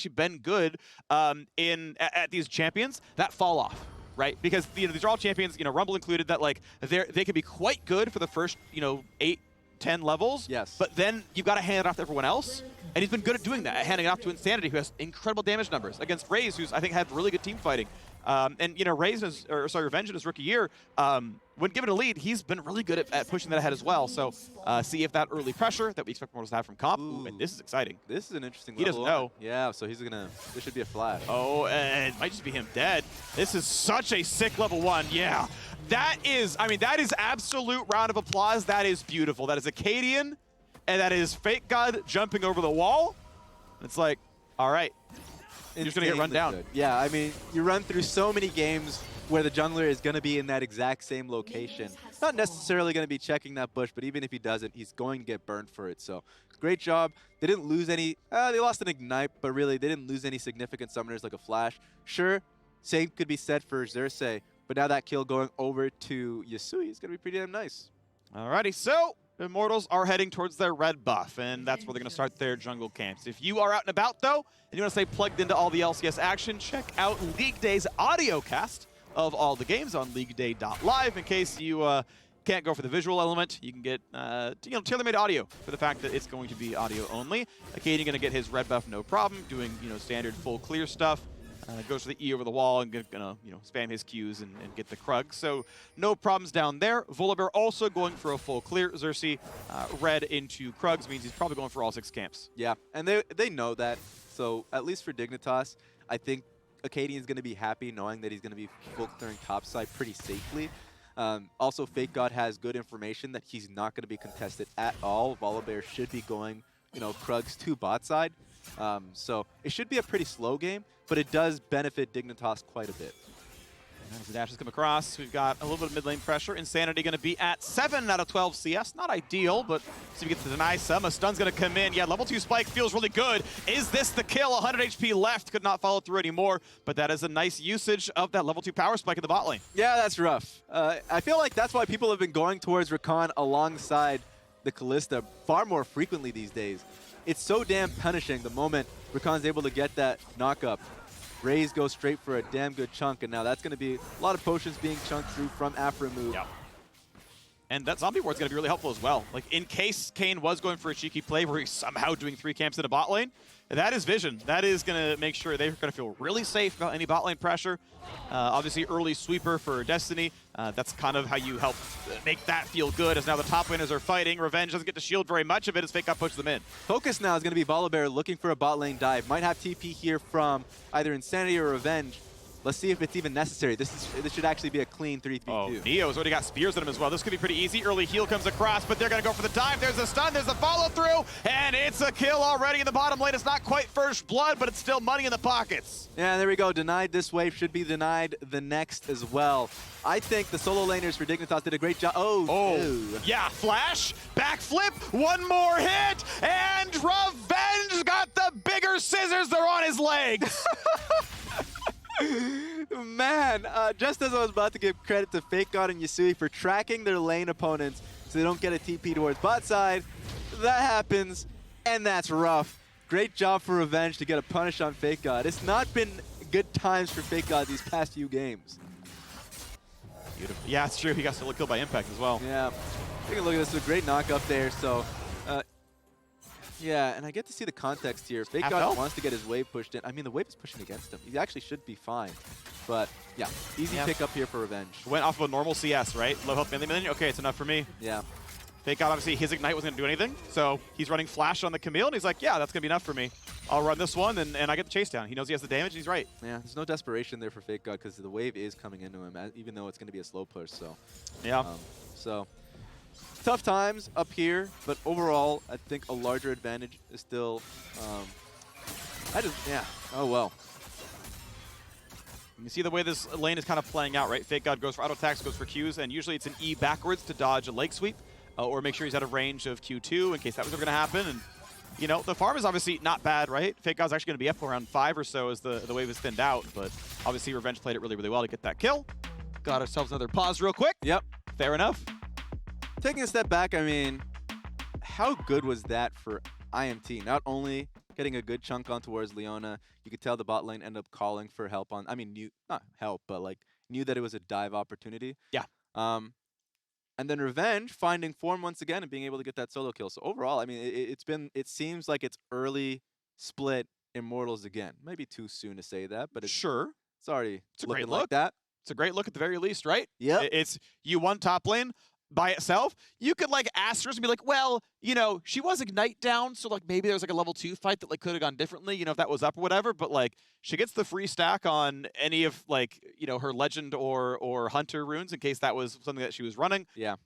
actually been good at these champions that fall off, right? Because these are all champions, Rumble included, that like they can be quite good for the first 8, 10 levels. Yes. But then you've got to hand it off to everyone else. And he's been good at doing that, handing it off to Insanity, who has incredible damage numbers, against Raze, who's I think had really good team fighting. Raze, Revenge in his rookie year, when given a lead, he's been really good at pushing that ahead as well. So see if that early pressure that we expect Immortals to have from Comp. Ooh, and this is exciting. This is an interesting He doesn't know. Yeah, so he's gonna, this should be a flash. Oh, and it might just be him dead. This is such a sick level 1. Yeah. That is, that is absolute round of applause. That is beautiful. That is Acadian, and that is Fake God jumping over the wall. It's like, all right. You're just going to get run down. Good. Yeah, you run through so many games where the jungler is going to be in that exact same location. Not necessarily going to be checking that bush, but even if he doesn't, he's going to get burned for it. So great job. They didn't lose any, they lost an Ignite, but really they didn't lose any significant summoners like a Flash. Sure, same could be said for Xerxes, but now that kill going over to Yasui is going to be pretty damn nice. Alrighty, so Immortals are heading towards their red buff, and that's where they're going to start their jungle camps. If you are out and about, though, and you want to stay plugged into all the LCS action, check out League Day's audio cast of all the games on leagueday.live. In case you can't go for the visual element, you can get tailor-made audio for the fact that it's going to be audio only. Acadian going to get his red buff no problem, doing standard full clear stuff. Goes for the E over the wall and gonna spam his Qs and get the Krug. So no problems down there. Volibear also going for a full clear. Xerxes red into Krugs means he's probably going for all 6 camps. Yeah, and they know that. So at least for Dignitas, I think Acadian's going to be happy knowing that he's going to be full clearing topside pretty safely. Also, Fake God has good information that he's not going to be contested at all. Volibear should be going, Krugs to bot side. So it should be a pretty slow game, but it does benefit Dignitas quite a bit. As the dashes come across, we've got a little bit of mid lane pressure. Insanity going to be at 7 out of 12 CS. Not ideal, but see if we get to deny some. A stun's going to come in. Yeah, level 2 spike feels really good. Is this the kill? 100 HP left. Could not follow through anymore, but that is a nice usage of that level 2 power spike in the bot lane. Yeah, that's rough. I feel like that's why people have been going towards Rakan alongside the Kalista far more frequently these days. It's so damn punishing the moment Rakan's able to get that knock-up. Raze goes straight for a damn good chunk, and now that's going to be a lot of potions being chunked through from Afro move. Yep. And that zombie ward's going to be really helpful as well. Like, in case Kane was going for a cheeky play where he's somehow doing 3 camps in a bot lane, that is vision. That is going to make sure they're going to feel really safe about any bot lane pressure. Obviously, early sweeper for Destiny. That's kind of how you help make that feel good, as now the top laners are fighting. Revenge doesn't get to shield very much of it as Fake God pushes them in. Focus now is going to be Volibear looking for a bot lane dive. Might have TP here from either Insanity or Revenge. Let's see if it's even necessary. This should actually be a clean 3-3-2. Oh, Neo's already got spears on him as well. This could be pretty easy. Early heal comes across, but they're going to go for the dive. There's a stun, there's a follow-through, and it's a kill already in the bottom lane. It's not quite first blood, but it's still money in the pockets. Yeah, there we go. Denied this wave, should be denied the next as well. I think the solo laners for Dignitas did a great job. Oh. Yeah, flash, backflip, one more hit, and Revenge got the bigger scissors. They're on his legs. Man, just as I was about to give credit to Fake God and Yasui for tracking their lane opponents so they don't get a TP towards bot side, that happens, and that's rough. Great job for Revenge to get a punish on Fake God. It's not been good times for Fake God these past few games. Beautiful. Yeah, it's true. He got solo killed by impact as well. Yeah. Take a look at this. A great knock up there. So, yeah, and I get to see the context here. Fake God wants to get his wave pushed in. The wave is pushing against him. He actually should be fine. But, yeah, easy pick up here for Revenge. Went off of a normal CS, right? Low health melee minion. Okay, it's enough for me. Yeah. Fake God, obviously, his Ignite wasn't going to do anything. So he's running Flash on the Camille, and he's like, yeah, that's going to be enough for me. I'll run this one, and I get the chase down. He knows he has the damage, and he's right. Yeah, there's no desperation there for Fake God because the wave is coming into him, even though it's going to be a slow push. So, yeah. So, tough times up here, but overall, I think a larger advantage is still, oh well. You see the way this lane is kind of playing out, right? Fake God goes for auto attacks, goes for Qs, and usually it's an E backwards to dodge a leg sweep, or make sure he's out of range of Q2 in case that was ever going to happen. And the farm is obviously not bad, right? Fake God's actually going to be up around 5 or so as the wave is thinned out, but obviously Revenge played it really, really well to get that kill. Got ourselves another pause real quick. Yep. Fair enough. Taking a step back, how good was that for IMT? Not only getting a good chunk on towards Leona. You could tell the bot lane ended up calling for help on, I mean, knew, not help, but like knew that it was a dive opportunity. Yeah. Um, and then Revenge finding form once again and being able to get that solo kill. So overall, I mean, it seems like it's early split Immortals again. Maybe too soon to say that, but Sure. it's already It's a looking great like look. that. It's a great look at the very least, right? Yep. It's you won top lane by itself. You could like asterisk and be like, well, you know, she was Ignite down, so like maybe there's like a level 2 fight that like could have gone differently, you know, if that was up or whatever. But like she gets the free stack on any of like, you know, her Legend or Hunter runes in case that was something that she was running. Yeah.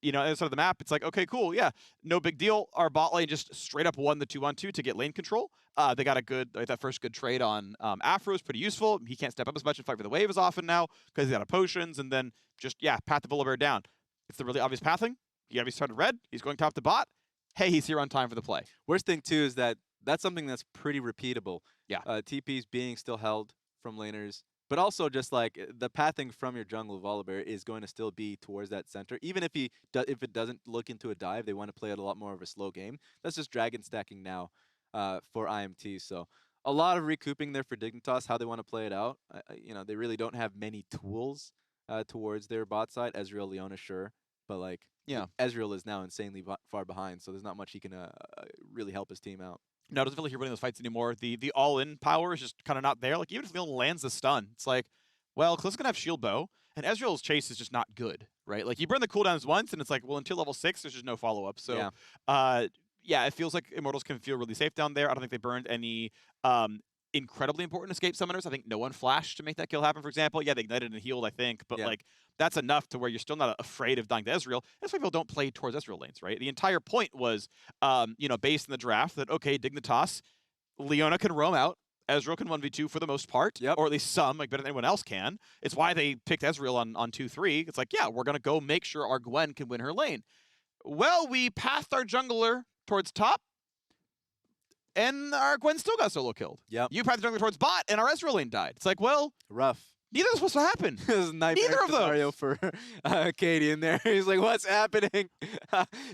You know, inside of the map, it's like, okay, cool, yeah, no big deal. Our bot lane just straight up won the 2-on-2 to get lane control. They got a good, like, that first good trade on Afro is pretty useful. He can't step up as much and fight for the wave as often now because he's out of potions, and then just, yeah, path the Bull Bear down. It's the really obvious pathing. You gotta be started red. He's going top to bot. Hey, he's here on time for the play. Worst thing too is that that's something that's pretty repeatable. Yeah. TPs being still held from laners, but also just like the pathing from your jungle Volibear is going to still be towards that center. Even if if it doesn't look into a dive, they want to play it a lot more of a slow game. That's just dragon stacking now for IMT. So a lot of recouping there for Dignitas, how they want to play it out. You know, they really don't have many tools towards their bot side. Ezreal, Leona, sure, but like Yeah. Ezreal is now insanely far behind, so there's not much he can really help his team out. No, it doesn't feel like you're winning those fights anymore. The all-in power is just kind of not there. Like, even if Leon lands the stun, it's like, well, Cliff's going to have shield bow, and Ezreal's chase is just not good, right? Like, you burn the cooldowns once, and it's like, well, until level 6, there's just no follow-up. So, yeah, it feels like Immortals can feel really safe down there. I don't think they burned any incredibly important escape summoners. I think no one flashed to make that kill happen, for example. Yeah, they ignited and healed, I think, but like that's enough to where you're still not afraid of dying to Ezreal. That's why people don't play towards Ezreal lanes, right? The entire point was, you know, based in the draft that, okay, Dignitas, Leona can roam out, Ezreal can 1v2 for the most part, or at least some, like better than anyone else can. It's why they picked Ezreal on 2-3. It's like, yeah, we're going to go make sure our Gwen can win her lane. Well, we pathed our jungler towards top, and our Gwen still got solo killed. Yep. You pathed the jungler towards bot, and our Ezreal lane died. It's like, well, rough. Neither was supposed to happen. Neither of scenario for Katie in there. He's like, what's happening?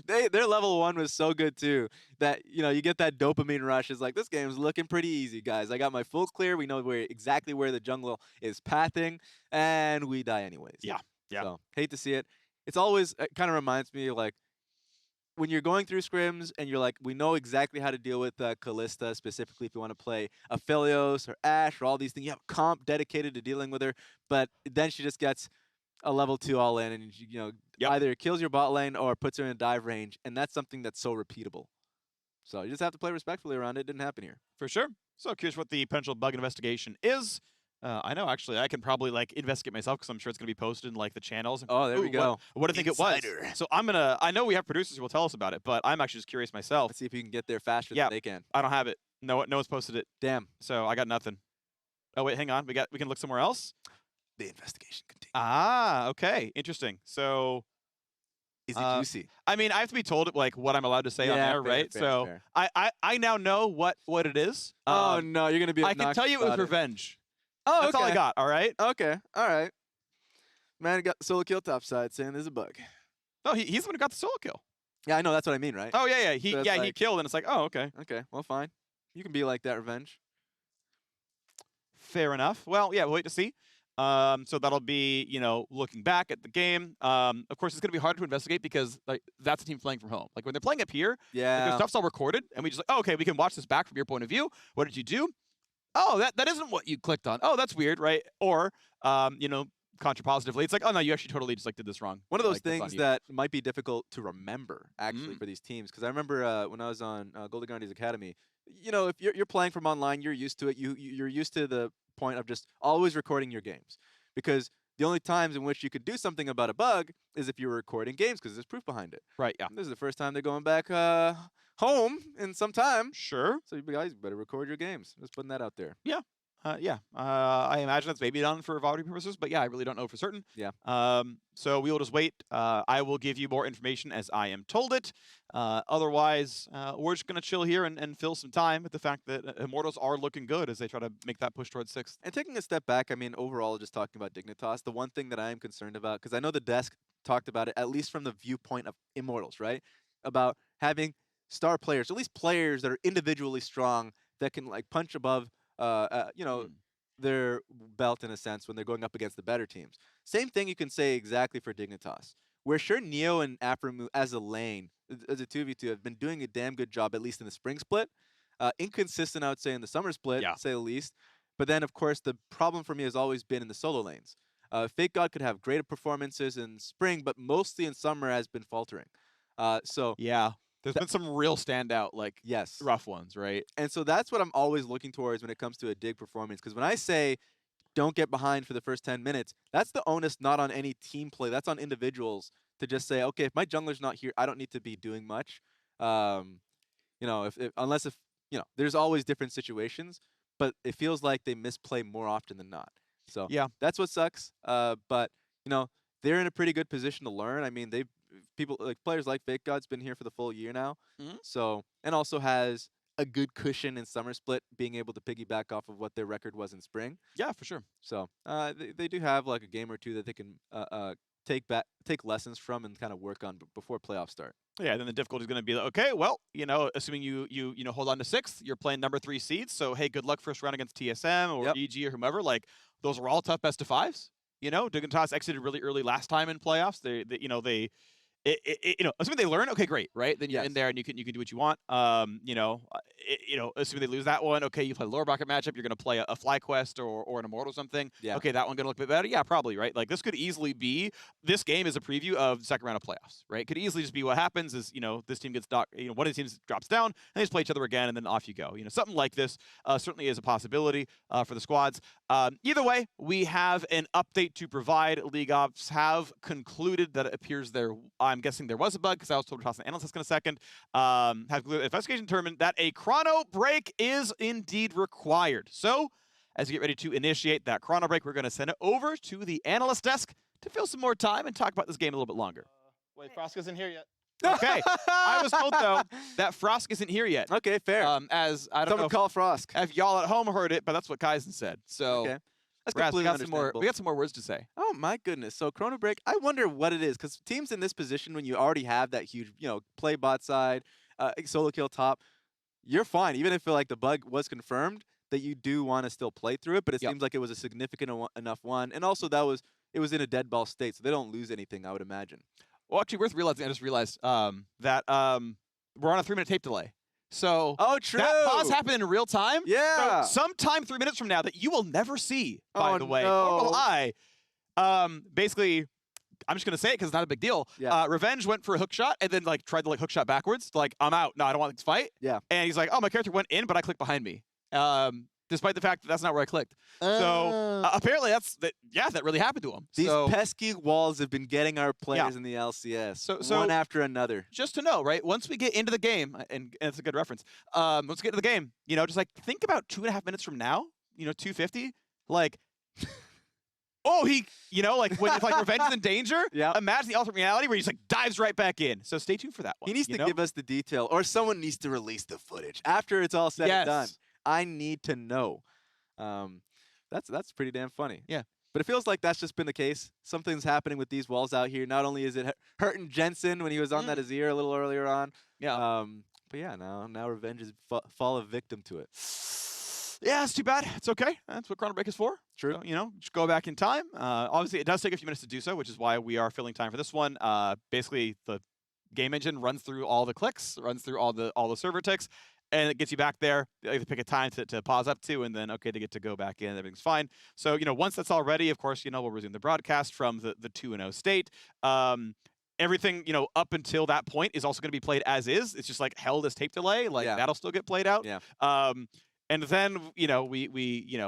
Their level 1 was so good too that, you know, you get that dopamine rush. It's like, this game's looking pretty easy, guys. I got my full clear. We know exactly where the jungle is pathing, and we die anyways. Yeah. So, hate to see it. It's always, it kind of reminds me of like, when you're going through scrims and you're like, we know exactly how to deal with Kalista, specifically if you want to play Aphelios or Ashe or all these things. You have a comp dedicated to dealing with her, but then she just gets a level 2 all in and, you know, either kills your bot lane or puts her in a dive range, and that's something that's so repeatable. So you just have to play respectfully around it. It didn't happen here. For sure. So curious what the potential bug investigation is. I know, actually, I can probably like investigate myself because I'm sure it's going to be posted in like the channels. Oh, there we go. What do you think it was? So I know we have producers who will tell us about it, but I'm actually just curious myself. Let's see if you can get there faster than they can. I don't have it. No one's posted it. Damn. So I got nothing. Oh, wait, hang on. We can look somewhere else. The investigation continues. Ah, okay. Interesting. So is it juicy? I mean, I have to be told like what I'm allowed to say on there, right? So I now know what it is. Oh no, you're gonna be. I can tell you it was revenge. Oh, that's all I got. All right. Okay. All right. Man got the solo kill top side, saying there's a bug. No, he's the one who got the solo kill. Yeah, I know. That's what I mean, right? Oh yeah. He he killed, and it's like, oh, okay. Okay. Well, fine. You can be like that, revenge. Fair enough. Well, yeah. We'll wait to see. So that'll be, you know, looking back at the game. Of course, it's going to be hard to investigate because like that's a team playing from home. Like when they're playing up here, like, their stuff's all recorded, and we just like, oh, okay, we can watch this back from your point of view. What did you do? Oh, that isn't what you clicked on. Oh, that's weird, right? Or, you know, contrapositively, it's like, oh no, you actually totally just like did this wrong. One of those things that might be difficult to remember actually for these teams, because I remember when I was on Golden Guardians Academy, you know, if you're playing from online, you're used to it. You're used to the point of just always recording your games, because the only times in which you could do something about a bug is if you were recording games, because there's proof behind it. Right. Yeah. And this is the first time they're going back home in some time. Sure. So you guys better record your games. Just putting that out there. Yeah. I imagine that's maybe done for validity purposes, but yeah, I really don't know for certain. Yeah. So we will just wait. I will give you more information as I am told it. Otherwise, we're just going to chill here and fill some time with the fact that Immortals are looking good as they try to make that push towards 6th. And taking a step back, I mean, overall, just talking about Dignitas, the one thing that I am concerned about, because I know the desk talked about it, at least from the viewpoint of Immortals, right? About having star players, at least players that are individually strong that can like punch above, their belt in a sense when they're going up against the better teams. Same thing you can say exactly for Dignitas. Where sure Neo and Aphromu as a lane, as a 2v2, have been doing a damn good job, at least in the spring split. Inconsistent, I would say, in the summer split, Yeah. to say the least. But then, of course, the problem for me has always been in the solo lanes. Fake God could have great performances in spring, but mostly in summer has been faltering. So Yeah. There's been some real standout, like, yes, rough ones, right? and so that's what I'm always looking towards when it comes to a Dig performance. Because when I say don't get behind for the first 10 minutes, that's the onus not on any team play. That's on individuals to just say, okay, if my jungler's not here, I don't need to be doing much. Unless there's always different situations, but it feels like they misplay more often than not. So Yeah. that's what sucks. But they're in a pretty good position to learn. I mean, players like Fake God's been here for the full year now. Mhm. So, and also has a good cushion in summer split, being able to piggyback off of what their record was in spring. Yeah, for sure. So they do have like a game or two that they can take lessons from and kind of work on before playoffs start. Yeah, then the difficulty is going to be, okay, well, assuming you hold on to 6th, you're playing number 3 seeds. So, hey, good luck first round against TSM or EG or whomever. Like, those were all tough best of 5s. Dignitas exited really early last time in playoffs. Assuming they learn, okay, great, right? Then you're in there and you can do what you want. Assuming they lose that one, okay, you play a lower bracket matchup, you're going to play a Fly Quest or an Immortal something. Yeah. Okay, that one going to look a bit better. Yeah, probably, right? Like this could easily be this game is a preview of the second round of playoffs, right? Could easily just be what happens is this team gets one of the teams drops down and they just play each other again and then off you go. Something like this certainly is a possibility for the squads. Either way, we have an update to provide. League Ops have concluded that it appears I'm guessing there was a bug because I was told to toss an analyst in a second. Have concluded investigation determined that a chrono break is indeed required. So, as you get ready to initiate that chrono break, we're going to send it over to the analyst desk to fill some more time and talk about this game a little bit longer. Wait, Frosk isn't here yet. Okay. I was told, though, that Frosk isn't here yet. Okay, fair. As I don't know call Frosk. if y'all at home heard it, but that's what Kaizen said. So, okay. That's Raz, completely understandable. we got some more words to say. Oh my goodness! So Chrono Break, I wonder what it is because teams in this position, when you already have that huge, play bot side, solo kill top, you're fine. Even if like the bug was confirmed, that you do want to still play through it. But it seems like it was a significant enough one, and also it was in a dead ball state, so they don't lose anything, I would imagine. Well, actually, worth realizing. I just realized that we're on a 3-minute tape delay. So true. That pause happened in real time. Yeah. So sometime 3 minutes from now that you will never see, by the way. No. Or will I? Basically, I'm just going to say it because it's not a big deal. Yeah. Revenge went for a hook shot and then tried to hook shot backwards. Like, I'm out. No, I don't want this fight. Yeah. And he's like, oh, my character went in, but I clicked behind me. Despite the fact that that's not where I clicked. So apparently that really happened to him. These pesky walls have been getting our players in the LCS, so one after another. Just to know, right? Once we get into the game, and it's a good reference, once we get into the game, just think about 2.5 minutes from now, 250, oh, when if Revenge is in danger, imagine the alternate reality where he just dives right back in. So stay tuned for that one. He needs to give us the detail, or someone needs to release the footage after it's all said and done. I need to know. That's pretty damn funny. Yeah. But it feels like that's just been the case. Something's happening with these walls out here. Not only is it hurting Jensen when he was on that Azir a little earlier on. Yeah. But yeah, now Revenge is fall a victim to it. Yeah, it's too bad. It's okay. That's what Chrono Break is for. True. So, just go back in time. Obviously, it does take a few minutes to do so, which is why we are filling time for this one. Basically, the game engine runs through all the clicks, runs through all the server ticks, and it gets you back there. You have to pick a time to pause up to, and then, okay, to get to go back in. Everything's fine. So, once that's all ready, of course, we'll resume the broadcast from the 2-0 state. Everything, up until that point is also going to be played as is. It's just held as tape delay. That'll still get played out. Yeah. And then, we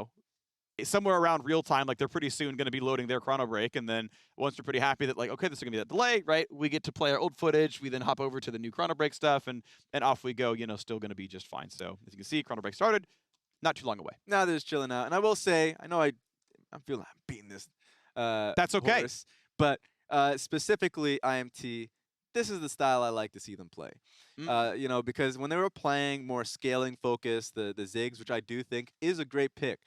somewhere around real time, they're pretty soon going to be loading their Chrono Break. And then once we're pretty happy that, okay, this is going to be that delay, right? We get to play our old footage. We then hop over to the new Chrono Break stuff, and off we go, still going to be just fine. So as you can see, Chrono Break started not too long away. Now they're just chilling out. And I will say, I know I'm feeling I'm beating this. That's okay. Horse, but specifically IMT, this is the style I like to see them play. Because when they were playing more scaling focus, the Ziggs, which I do think is a great pick.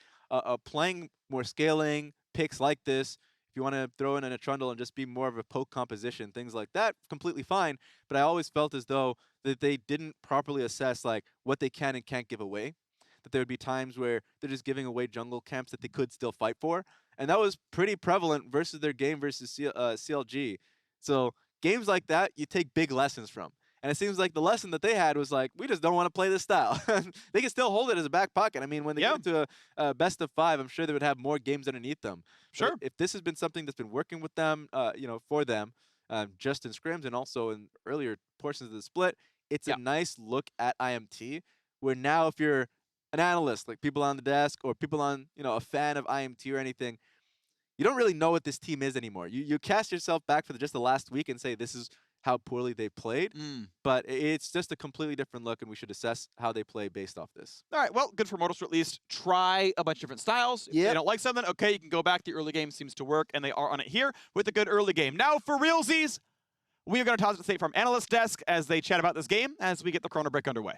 Playing more scaling picks like this, if you want to throw in a trundle and just be more of a poke composition, things like that, completely fine. But I always felt as though that they didn't properly assess like what they can and can't give away. That there would be times where they're just giving away jungle camps that they could still fight for, and that was pretty prevalent versus their game versus CLG. So games like that, you take big lessons from. And it seems like the lesson that they had was like, we just don't want to play this style. They can still hold it as a back pocket. I mean, when they get into a best of 5, I'm sure they would have more games underneath them. Sure. But if this has been something that's been working with them, for them, just in scrims and also in earlier portions of the split, it's a nice look at IMT, where now if you're an analyst, like people on the desk or people on, a fan of IMT or anything, you don't really know what this team is anymore. You cast yourself back for just the last week and say this is how poorly they played, but it's just a completely different look, and we should assess how they play based off this. All right, well, good for Immortals to at least try a bunch of different styles. If they don't like something, okay, you can go back. The early game seems to work, and they are on it here with a good early game. Now, for realsies, we are going to toss it straight from analyst desk as they chat about this game as we get the Chrono Break underway.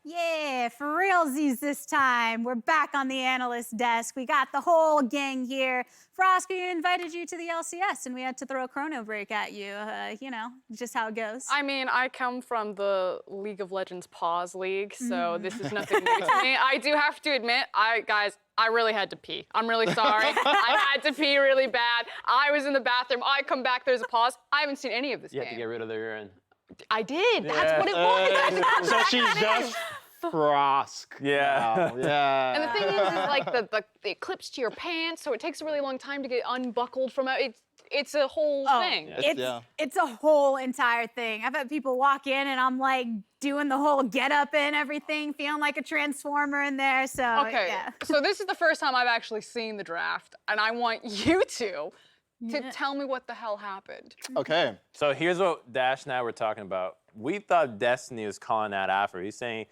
Yeah, for realsies this time. We're back on the analyst desk. We got the whole gang here. Frost, we invited you to the LCS, and we had to throw a Chrono Break at you. Just how it goes. I mean, I come from the League of Legends Pause League, so this is nothing new to me. I do have to admit, guys, I really had to pee. I'm really sorry. I had to pee really bad. I was in the bathroom. I come back, there's a pause. I haven't seen any of this game. You have to get rid of the urine. I did. That's what it was. So she's just Frosk. Yeah. Wow. Yeah. And the thing is like it clips to your pants, so it takes a really long time to get unbuckled from it. It's a whole thing. It's a whole entire thing. I've had people walk in and I'm like doing the whole get up and everything, feeling like a transformer in there. So so this is the first time I've actually seen the draft, and I want you to tell me what the hell happened. Okay. So here's what Dash and I were talking about. We thought Destiny was calling that after. He's saying,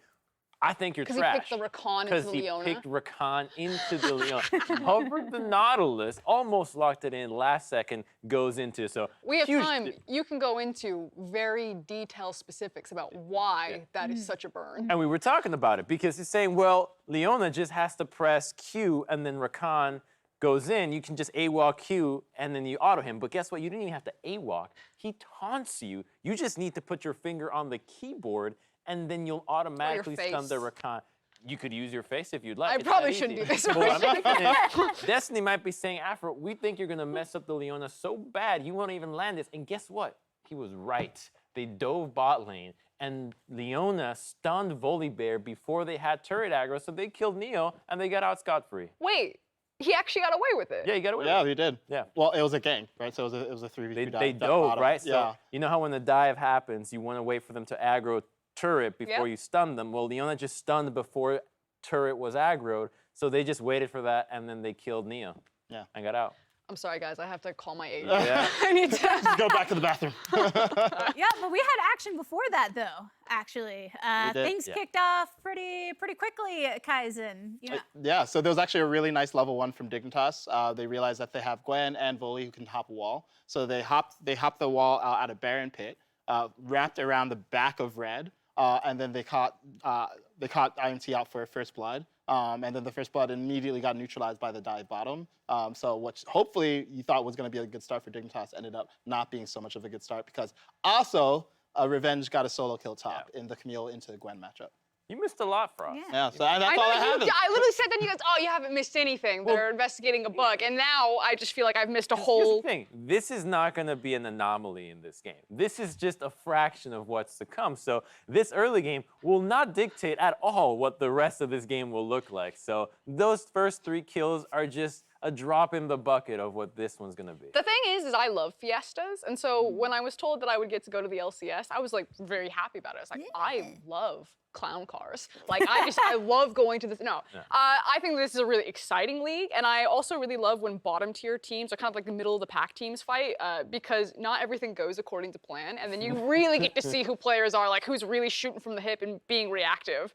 I think you're trash. Because he picked the Rakan into the Leona. Because he picked Rakan into the Leona. Hovered the Nautilus, almost locked it in, last second goes into, so. We have time. You can go into very detailed specifics about why that is such a burn. And we were talking about it, because he's saying, well, Leona just has to press Q, and then Rakan goes in, you can just AWOC Q, and then you auto him. But guess what? You didn't even have to AWOC. He taunts you. You just need to put your finger on the keyboard, and then you'll automatically stun the Rakan. You could use your face if you'd like. I probably shouldn't do this. Destiny might be saying, Afro, we think you're going to mess up the Leona so bad you won't even land this. And guess what? He was right. They dove bot lane, and Leona stunned Volibear before they had turret aggro, so they killed Neo, and they got out scot-free. Wait. He actually got away with it. Yeah, he got away with it. Yeah, he did. Yeah. Well, it was a gank, right? So it was a 3v3 dive. They dove, right? Yeah. So you know how when the dive happens, you want to wait for them to aggro turret before you stun them. Well, Leona just stunned before turret was aggroed, so they just waited for that, and then they killed Neo. Yeah. And got out. I'm sorry, guys. I have to call my agent. Yeah. I need to Just go back to the bathroom. Yeah, but we had action before that, though. Actually, things kicked off pretty quickly at Kaizen. Yeah. So there was actually a really nice level 1 from Dignitas. They realized that they have Gwen and Voli who can hop a wall. So they hopped the wall out of Baron Pit, wrapped around the back of Red, and then they caught IMT out for First Blood. And then the First Blood immediately got neutralized by the dive bottom. So what hopefully you thought was going to be a good start for Dignitas ended up not being so much of a good start, because also Revenge got a solo kill top in the Camille into Gwen matchup. You missed a lot, Frost. Yeah, so that's all I have. I literally said that, and you guys, oh, you haven't missed anything. They're investigating a bug, and now I just feel like I've missed a whole. Here's the thing. This is not going to be an anomaly in this game. This is just a fraction of what's to come. So this early game will not dictate at all what the rest of this game will look like. So those first 3 kills are just a drop in the bucket of what this one's going to be. The thing is I love fiestas, and so when I was told that I would get to go to the LCS, I was like very happy about it. I was like, I love clown cars. Like, I love going to this. I think this is a really exciting league, and I also really love when bottom tier teams are kind of like the middle of the pack teams fight, because not everything goes according to plan, and then you really get to see who players are, like who's really shooting from the hip and being reactive.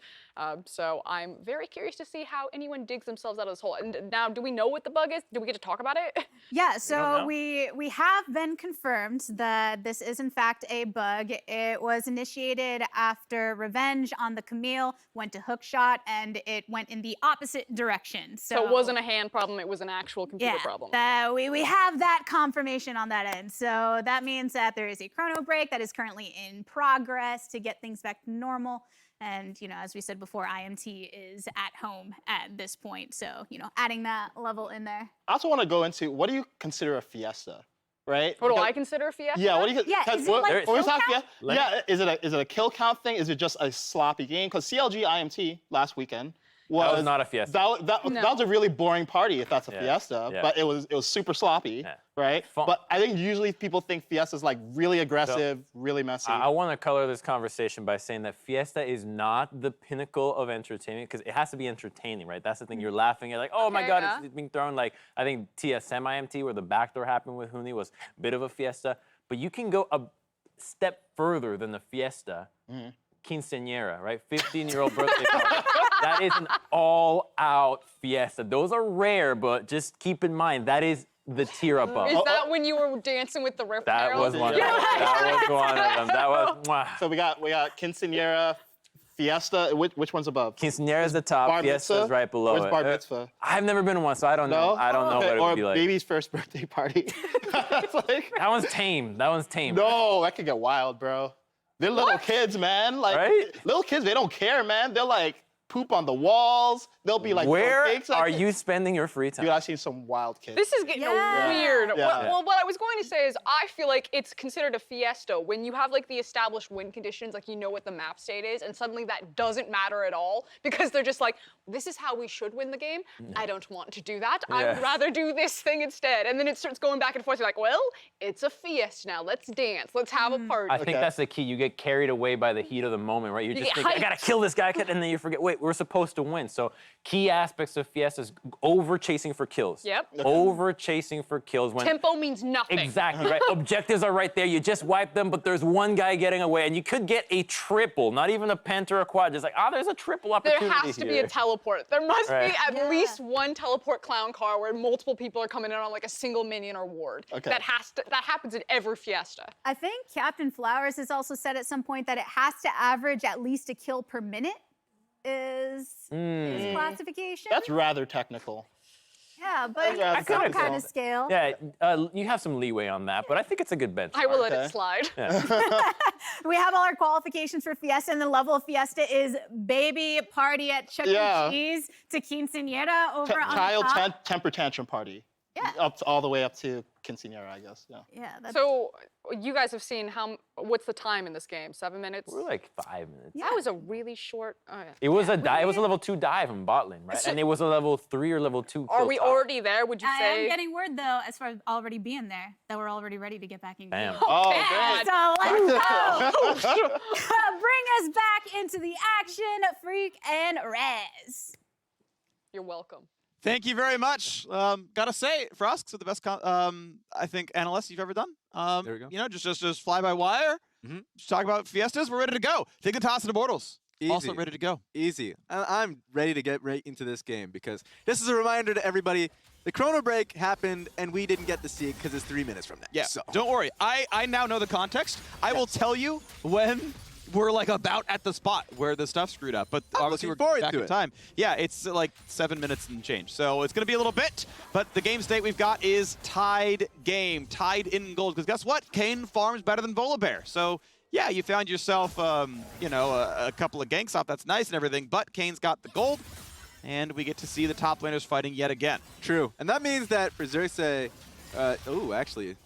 So I'm very curious to see how anyone digs themselves out of this hole. And now, do we know what the bug is? Do we get to talk about it? Yeah, don't so know. we have been confirmed that this is in fact a bug. It was initiated after Revenge on the Camille went to hookshot, and it went in the opposite direction. So it wasn't a hand problem, it was an actual computer problem. We have that confirmation on that end. So that means that there is a chrono break that is currently in progress to get things back to normal. And, as we said before, IMT is at home at this point. So, adding that level in there. I also want to go into, what do you consider a fiesta, right? What do Because- I consider a fiesta? Yeah, what do you? Yeah, because is it like when we kill talk count? yeah, is it a kill count thing? Is it just a sloppy game? Because CLG IMT last weekend was not a fiesta. That was a really boring party if that's a fiesta, yeah. but it was super sloppy, right? Fun. But I think usually people think fiesta's like really aggressive, really messy. I want to color this conversation by saying that Fiesta is not the pinnacle of entertainment because it has to be entertaining, right? That's the thing. You're laughing. You're like, oh my Okay, God, yeah. it's being thrown. Like, I think TSM IMT, where the backdoor happened with Huni, was a bit of a Fiesta. But you can go a step further than the Fiesta. Quinceañera, right? 15-year-old birthday party. That is an all-out Fiesta. Those are rare, but just keep in mind, that is the tier above. Is that when you were dancing with the riff That barrel? was one of them. That was one of them. That was, mwah. So we got Quinceañera, Fiesta. Which one's above? Quinceañera is the top, Bar Fiesta is mitzvah? right below Where's it. bar mitzvah? I've never been to one, so I don't know. No? I don't know what it Or would be like. baby's first birthday party. It's like, That one's tame. That one's tame. no, that could get wild, bro. They're little kids, man. Like Right? little kids, they don't care, man. They'll like poop on the walls. They'll be like, Where cakes. are you spending your free time? Dude, I've seen some wild kids. This is getting Yeah. weird. Yeah. Well, what I was going to say is I feel like it's considered a fiesta when you have like the established win conditions, like you know what the map state is, and suddenly that doesn't matter at all because they're just like, this is how we should win the game. I don't want to do that. I would Yeah. rather do this thing instead. And then it starts going back and forth. You're like, well, it's a fiesta now. Let's dance. Let's have a party. I think Okay. that's the key. You get carried away by the heat of the moment, right? You just get think, I hyped. gotta kill this guy, and then you forget, wait, we're supposed to win. So key aspects of Fiesta is over chasing for kills. Yep. Over chasing for kills. When Tempo means nothing. Exactly, right? Objectives are right there. You just wipe them, but there's one guy getting away, and you could get a triple, not even a penta or a quad. Just like, there's a triple There opportunity has to here. be a teleport. There must Right. be at least one teleport clown car where multiple people are coming in on like a single minion or ward. Okay. That happens in every fiesta. I think Captain Flowers has also said at some point that it has to average at least a kill per minute is his classification. That's rather technical. Yeah, but That's some rather kind of technical. scale. Yeah, you have some leeway on that, but I think it's a good benchmark. I will let Okay. it slide. We have all our qualifications for Fiesta, and the level of Fiesta is baby party at Chuck Yeah. E. Cheese to Quinceañera over on Child the top. temper tantrum party. Yeah. All the way up to Quinceañera, I guess. Yeah. Yeah, that's So you guys have seen what's the time in this game? 7 minutes? We're like 5 minutes. That was a really short. Oh, yeah. It was a dive. It was a level 2 dive in bot lane, right? So- And it was a level 3 or level 2. Are kill we top. already there? Would you I say? am getting word though, as far as already being there, that we're already ready to get back in Bam. game. Oh, bad. dang. So let's go. Bring us back into the action, Freak and Rez. You're welcome. Thank you very much. Gotta say, Frosk's are the best, I think, analysts you've ever done. There we go. You know, just fly by wire. Mhm. Just talk about Fiestas. We're ready to go. Dignitas and Immortals. Also Easy. ready to go. Easy. I'm ready to get right into this game because this is a reminder to everybody. The chrono break happened and we didn't get to see it because it's 3 minutes from now. Yeah. So. Don't worry. I now know the context. I will tell you when we're like about at the spot where the stuff screwed up. But I'm obviously looking we're forward back to in it. time. Yeah, it's like 7 minutes and change. So it's going to be a little bit. But the game state we've got is tied game. Tied in gold. Because guess what? Kane farms better than Volibear. So yeah, you found yourself, you know, a couple of ganks off. That's nice and everything. But Kane's got the gold. And we get to see the top laners fighting yet again. True. And that means that for Xerxes, actually,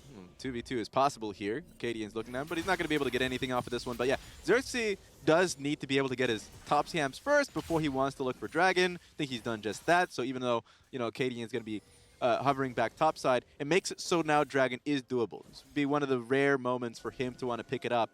2v2 is possible here. Cadian's looking at him, but he's not going to be able to get anything off of this one. But yeah, Xerxes does need to be able to get his top scams first before he wants to look for Dragon. I think he's done just that. So even though, you know, Cadian's going to be hovering back topside, it makes it so now Dragon is doable. This would be one of the rare moments for him to want to pick it up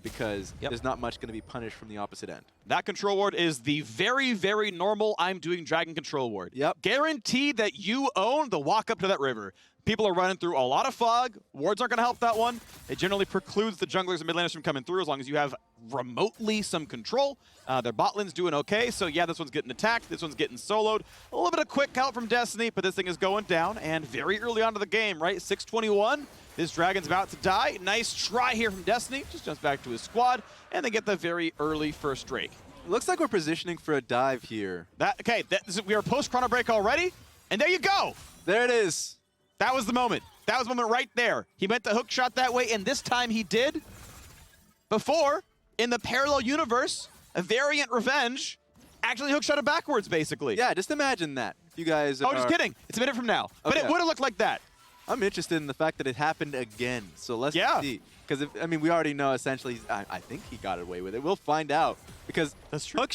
because there's not much going to be punished from the opposite end. That control ward is the very, very normal I'm doing dragon control ward. Yep. Guaranteed that you own the walk up to that river. People are running through a lot of fog. Wards aren't going to help that one. It generally precludes the junglers and mid laners from coming through as long as you have remotely some control. Their bot lane's doing okay, so yeah, this one's getting attacked. This one's getting soloed. A little bit of quick help from Destiny, but this thing is going down, and very early on to the game, right? 621. This dragon's about to die. Nice try here from Destiny. Just jumps back to his squad, and they get the very early first Drake. Looks like we're positioning for a dive here. We are post-chrono break already, and there you go. There it is. That was the moment. That was the moment right there. He meant to hook shot that way, and this time he did. Before, in the parallel universe, a variant Revenge actually hook shot it backwards, basically. Yeah, just imagine that. You guys just kidding. It's a minute from now. But it would have looked like that. I'm interested in the fact that it happened again. So let's see. Because, I mean, we already know essentially, I think he got away with it. We'll find out. Because that's true.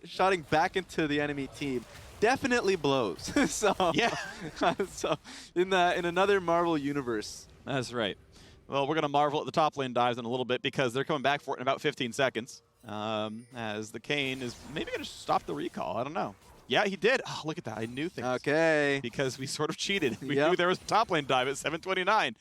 Shotting back into the enemy team definitely blows. So in another Marvel universe. That's right. Well, we're going to marvel at the top lane dives in a little bit because they're coming back for it in about 15 seconds. As the Kayn is maybe going to stop the recall. I don't know. Yeah, he did. Oh, look at that. I knew things. Okay. Because we sort of cheated. We knew there was a top lane dive at 729.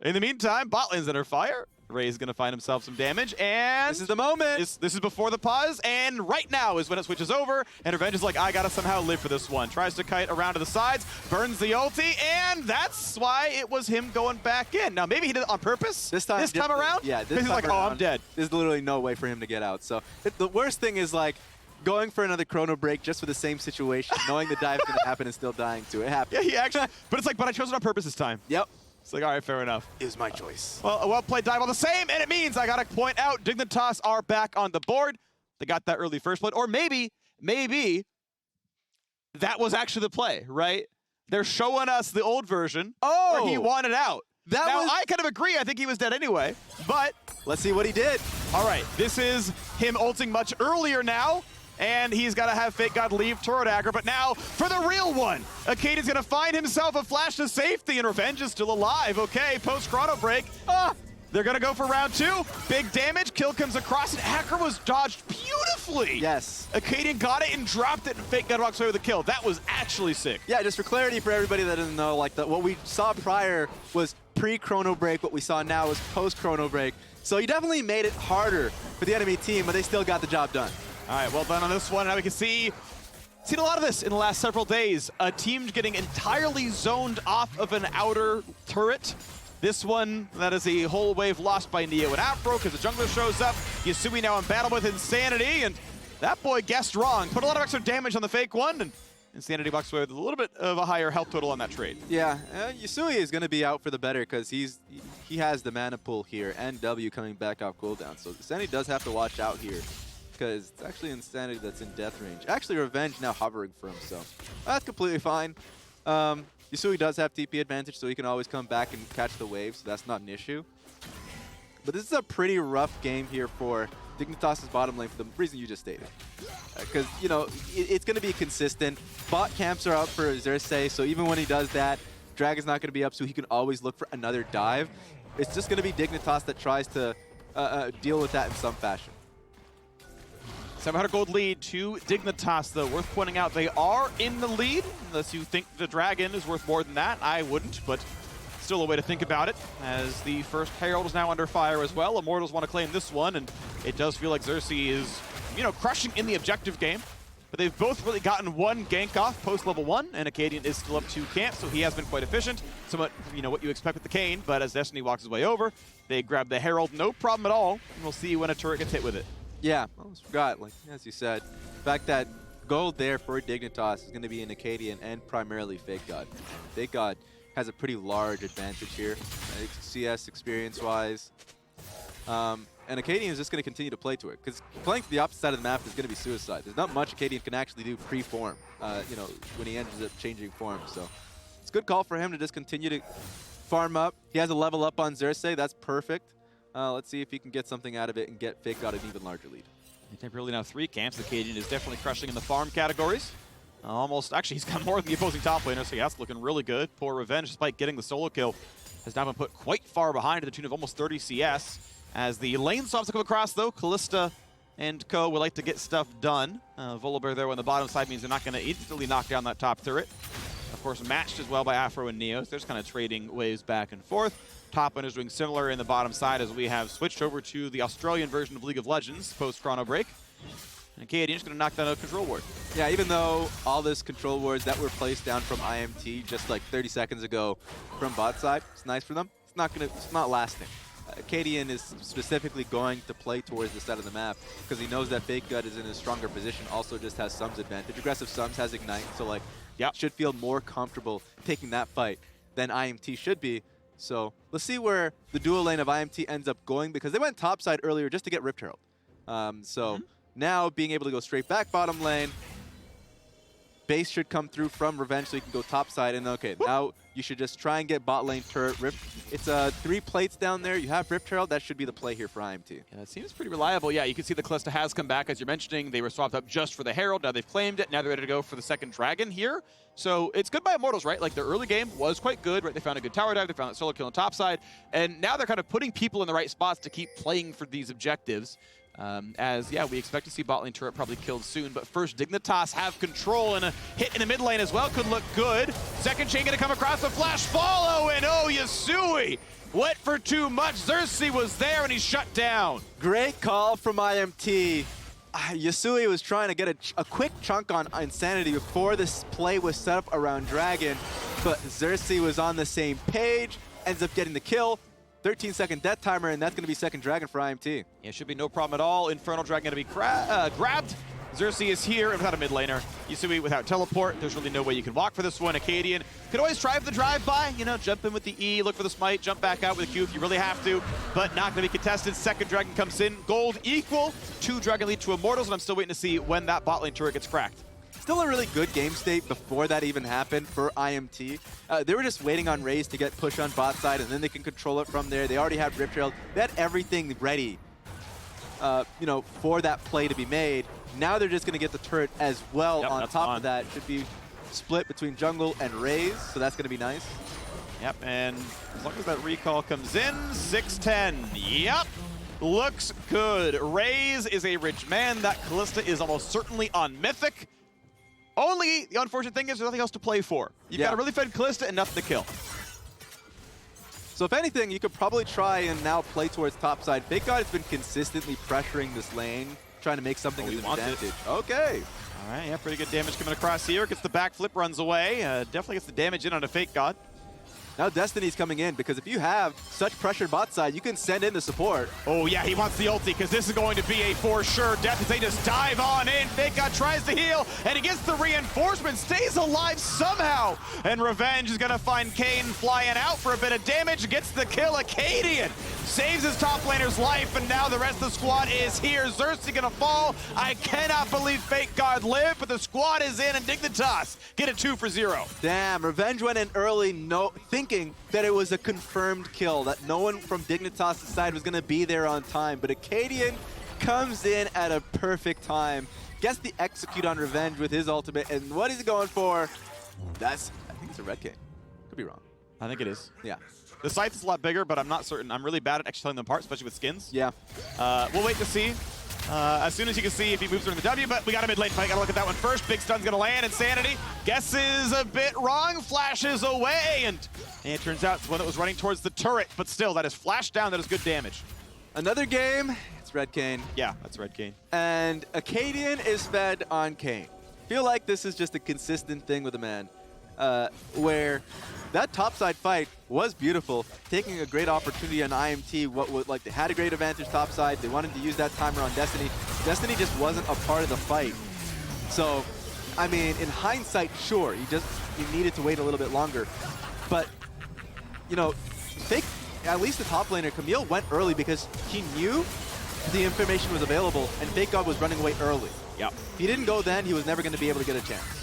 In the meantime, bot lane's under fire. Ray's going to find himself some damage, and this is the moment. This is before the pause, and right now is when it switches over, and Revenge is like, I got to somehow live for this one. Tries to kite around to the sides, burns the ulti, and that's why it was him going back in. Now, maybe he did it on purpose this time around? Yeah, he's like, oh, I'm dead. There's literally no way for him to get out. So the worst thing is, like, going for another chrono break just for the same situation, knowing the dive's going to happen and still dying to it. It happens. Yeah, he actually, but it's like, but I chose it on purpose this time. Yep. It's like, all right, fair enough. It was my choice. Well, a well-played dive all the same, and it means I got to point out Dignitas are back on the board. They got that early first blood, or maybe that was actually the play, right? They're showing us the old version where he wanted out. I kind of agree. I think he was dead anyway, but let's see what he did. All right, this is him ulting much earlier now. And he's got to have Fake God leave turret dagger, but now for the real one. Akady's going to find himself a flash to safety, and Revenge is still alive. Okay, post-chrono break. They're going to go for round 2. Big damage. Kill comes across, and Hacker was dodged beautifully. Yes. Akady got it and dropped it, and Fake God walks away with the kill. That was actually sick. Yeah, just for clarity for everybody that doesn't know, like what we saw prior was pre-chrono break. What we saw now is post-chrono break. So he definitely made it harder for the enemy team, but they still got the job done. All right, well done on this one. Now we can seen a lot of this in the last several days. A team getting entirely zoned off of an outer turret. This one, that is a whole wave lost by Neo and Afro because the jungler shows up. Yasui now in battle with Insanity, and that boy guessed wrong. Put a lot of extra damage on the fake one, and Insanity walks away with a little bit of a higher health total on that trade. Yeah, Yasui is going to be out for the better because he has the mana pool here and W coming back off cooldown. So Insanity does have to watch out here, because it's actually Insanity that's in death range. Actually, Revenge now hovering for him, so that's completely fine. Yasui does have TP advantage, so he can always come back and catch the wave, so that's not an issue. But this is a pretty rough game here for Dignitas' bottom lane for the reason you just stated. Because, you know, it's going to be consistent. Bot camps are up for Xerxes, so even when he does that, Dragon's not going to be up, so he can always look for another dive. It's just going to be Dignitas that tries to deal with that in some fashion. 700 gold lead to Dignitas, though. Worth pointing out, they are in the lead, unless you think the Dragon is worth more than that. I wouldn't, but still a way to think about it, as the first Herald is now under fire as well. Immortals want to claim this one, and it does feel like Xerxes is, you know, crushing in the objective game. But they've both really gotten one gank off post-level 1, and Akadyn is still up 2 camps, so he has been quite efficient. Somewhat, you know, what you expect with the Kayn, but as Destiny walks his way over, they grab the Herald, no problem at all, and we'll see when a turret gets hit with it. Yeah, I almost forgot, like, as you said, the fact that gold there for Dignitas is going to be an Akadyn and primarily Fake God. Fake God has a pretty large advantage here, CS experience-wise. And Akadyn is just going to continue to play to it, because playing to the opposite side of the map is going to be suicide. There's not much Akadyn can actually do pre-form, you know, when he ends up changing form. So it's a good call for him to just continue to farm up. He has a level up on Xerxes. That's perfect. Let's see if he can get something out of it and get Fake God an even larger lead. Temporarily now 3 camps. Akadyn is definitely crushing in the farm categories. Actually, he's got more than the opposing top laner, so yeah, that's looking really good. Poor Revenge, despite getting the solo kill, has now been put quite far behind to the tune of almost 30 CS. As the lane swaps come across, though, Callista and co would like to get stuff done. Volibear there on the bottom side means they're not going to instantly knock down that top turret. Of course, matched as well by Afro and Neos. They're just kind of trading waves back and forth. Top one is doing similar in the bottom side as we have switched over to the Australian version of League of Legends post-Chrono Break. And Acadian's going to knock down a control ward. Yeah, even though all this control wards that were placed down from IMT just like 30 seconds ago from bot side, it's nice for them. It's not lasting. Acadian is specifically going to play towards the side of the map because he knows that Fake God is in a stronger position, also just has Sums advantage. Aggressive Sums has Ignite, so like should feel more comfortable taking that fight than IMT should be. So let's see where the dual lane of IMT ends up going because they went topside earlier just to get Rift Herald. Now being able to go straight back bottom lane, base should come through from Revenge so you can go topside. And okay, now you should just try and get bot lane turret Rift. It's 3 plates down there. You have Rift Herald. That should be the play here for IMT. Yeah, that seems pretty reliable. Yeah, you can see the Callista has come back. As you're mentioning, they were swapped up just for the Herald. Now they've claimed it. Now they're ready to go for the second Dragon here. So it's good by Immortals, right? Like their early game was quite good, right? They found a good tower dive. They found that solo kill on top side. And now they're kind of putting people in the right spots to keep playing for these objectives. We expect to see bot lane turret probably killed soon, but first Dignitas have control, and a hit in the mid lane as well could look good. Second chain gonna come across, the flash follow, and oh, Yasui went for too much. Xerxes was there and he's shut down. Great call from IMT. Yasui was trying to get a quick chunk on Insanity before this play was set up around Dragon, but Xerxes was on the same page, ends up getting the kill. 13-second death timer, and that's going to be second Dragon for IMT. Yeah, should be no problem at all. Infernal Dragon going to be grabbed. Xerxes is here and without a mid laner. Yasui without teleport. There's really no way you can walk for this one. Acadian could always try for the drive-by. You know, jump in with the E, look for the smite, jump back out with a Q if you really have to, but not going to be contested. Second Dragon comes in. Gold equal. 2 Dragon lead to Immortals, and I'm still waiting to see when that bot lane turret gets cracked. Still a really good game state before that even happened for IMT. They were just waiting on Raze to get push on bot side, and then they can control it from there. They already have Rift Herald. They had everything ready, for that play to be made. Now they're just going to get the turret as well on top of that. Should be split between jungle and Raze, so that's going to be nice. Yep, and as long as that recall comes in, 6-10. Yep, looks good. Raze is a rich man. That Callista is almost certainly on Mythic. Only the unfortunate thing is there's nothing else to play for. You've got a really fed Callista and nothing to kill. So if anything, you could probably try and now play towards topside. Fake God has been consistently pressuring this lane, trying to make something as an advantage. Okay. All right, yeah, pretty good damage coming across here. Gets the backflip, runs away. Definitely gets the damage in on a Fake God. Now Destiny's coming in, because if you have such pressure bot side, you can send in the support. Oh yeah, he wants the ulti, because this is going to be a for sure death as they just dive on in. Fake God tries to heal, and he gets the reinforcement, stays alive somehow. And Revenge is gonna find Kane flying out for a bit of damage, gets the kill. Acadian saves his top laner's life, and now the rest of the squad is here. Xerxes gonna fall. I cannot believe Fake God lived, but the squad is in, and Dignitas get a 2 for 0. Damn, Revenge went in early, thinking that it was a confirmed kill, that no one from Dignitas' side was going to be there on time. But Acadian comes in at a perfect time, gets the execute on Revenge with his ultimate, and what is he going for? I think it's a red cane. Could be wrong. I think it is. Yeah. The scythe is a lot bigger, but I'm not certain. I'm really bad at actually telling them apart, especially with skins. Yeah. We'll wait to see. As soon as you can see if he moves during the W, but we got a mid lane fight. Gotta look at that one first. Big stun's gonna land. Insanity guesses a bit wrong, flashes away, and it turns out it's one that was running towards the turret, but still, that is flashed down. That is good damage. Another game, it's red cane. Yeah, that's red cane. And Acadian is fed on Kane. Feel like this is just a consistent thing with the man, where that topside fight was beautiful, taking a great opportunity on IMT. They had a great advantage topside. They wanted to use that timer on Destiny. Destiny just wasn't a part of the fight. So, I mean, in hindsight, sure, he needed to wait a little bit longer. But, at least the top laner, Camille, went early because he knew the information was available, and Fake God was running away early. Yep. If he didn't go then, he was never going to be able to get a chance.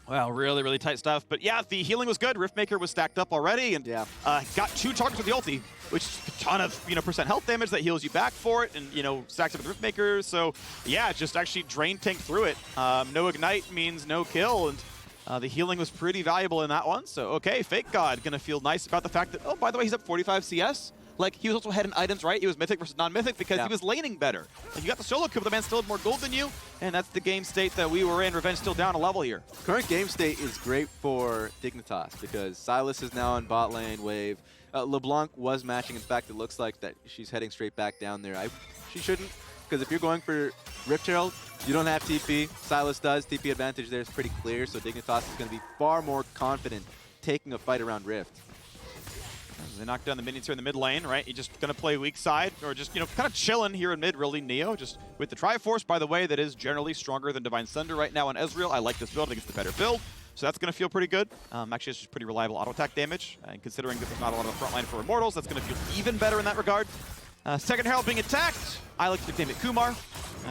Well, really, really tight stuff. But yeah, the healing was good. Riftmaker was stacked up already, and got 2 targets with the ulti, which is a ton of percent health damage that heals you back for it, and stacks up with Riftmaker. So yeah, just actually drain tank through it. No ignite means no kill, and the healing was pretty valuable in that one. So okay, Fake God gonna feel nice about the fact that, oh, by the way, he's up 45 CS. like, he was also head in items, right? He was Mythic versus non-Mythic because he was laning better. Like, you got the solo kill, but the man still had more gold than you, and that's the game state that we were in. Revenge still down a level here. Current game state is great for Dignitas because Silas is now on bot lane wave. LeBlanc was matching. In fact, it looks like that she's heading straight back down there. She shouldn't, because if you're going for Rift Herald, you don't have TP. Silas does. TP advantage there is pretty clear, so Dignitas is going to be far more confident taking a fight around Rift. They knock down the minions here in the mid lane, right? You're just going to play weak side, or just, you know, kind of chilling here in mid, really, Neo. Just with the Triforce, by the way, that is generally stronger than Divine Thunder right now on Ezreal. I like this build. I think it's the better build. So that's going to feel pretty good. Actually, it's just pretty reliable auto attack damage. And considering that there's not a lot of the front line for Immortals, that's going to feel even better in that regard. Second Herald being attacked. I like to nickname it Kumar.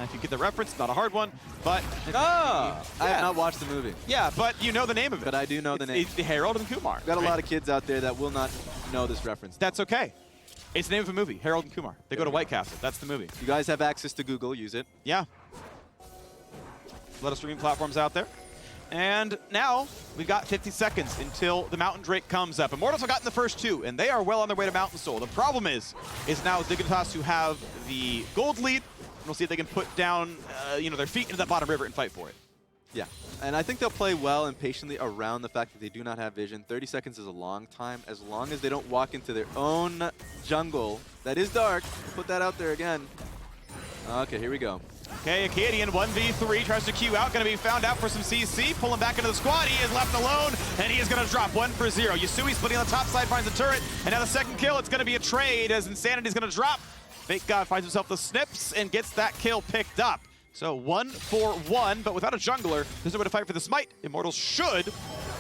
If you get the reference, it's not a hard one. But I have not watched the movie. Yeah, but you know the name of it. But I do know the name. It's the Herald and Kumar. Got a lot of kids out there that will not know this reference. That's okay. It's the name of a movie, Harold and Kumar. They go to White Castle. That's the movie. You guys have access to Google. Use it. Yeah. A lot of streaming platforms out there. And now we've got 50 seconds until the Mountain Drake comes up. Immortals have gotten the first two, and they are well on their way to Mountain Soul. The problem is now Dignitas, who have the gold lead. We'll see if they can put down, you know, their feet into that bottom river and fight for it. Yeah, and I think they'll play well and patiently around the fact that they do not have vision. 30 seconds is a long time, as long as they don't walk into their own jungle. That is dark. Put that out there again. Okay, here we go. Okay, Acadian 1v3 tries to queue out, going to be found out for some CC, pull him back into the squad. He is left alone, and he is going to drop 1 for 0. Yasui splitting on the top side, finds a turret, and now the second kill. It's going to be a trade as Insanity is going to drop. Fake God finds himself the snips and gets that kill picked up. So 1 for 1, but without a jungler, there's no way to fight for the smite. Immortals should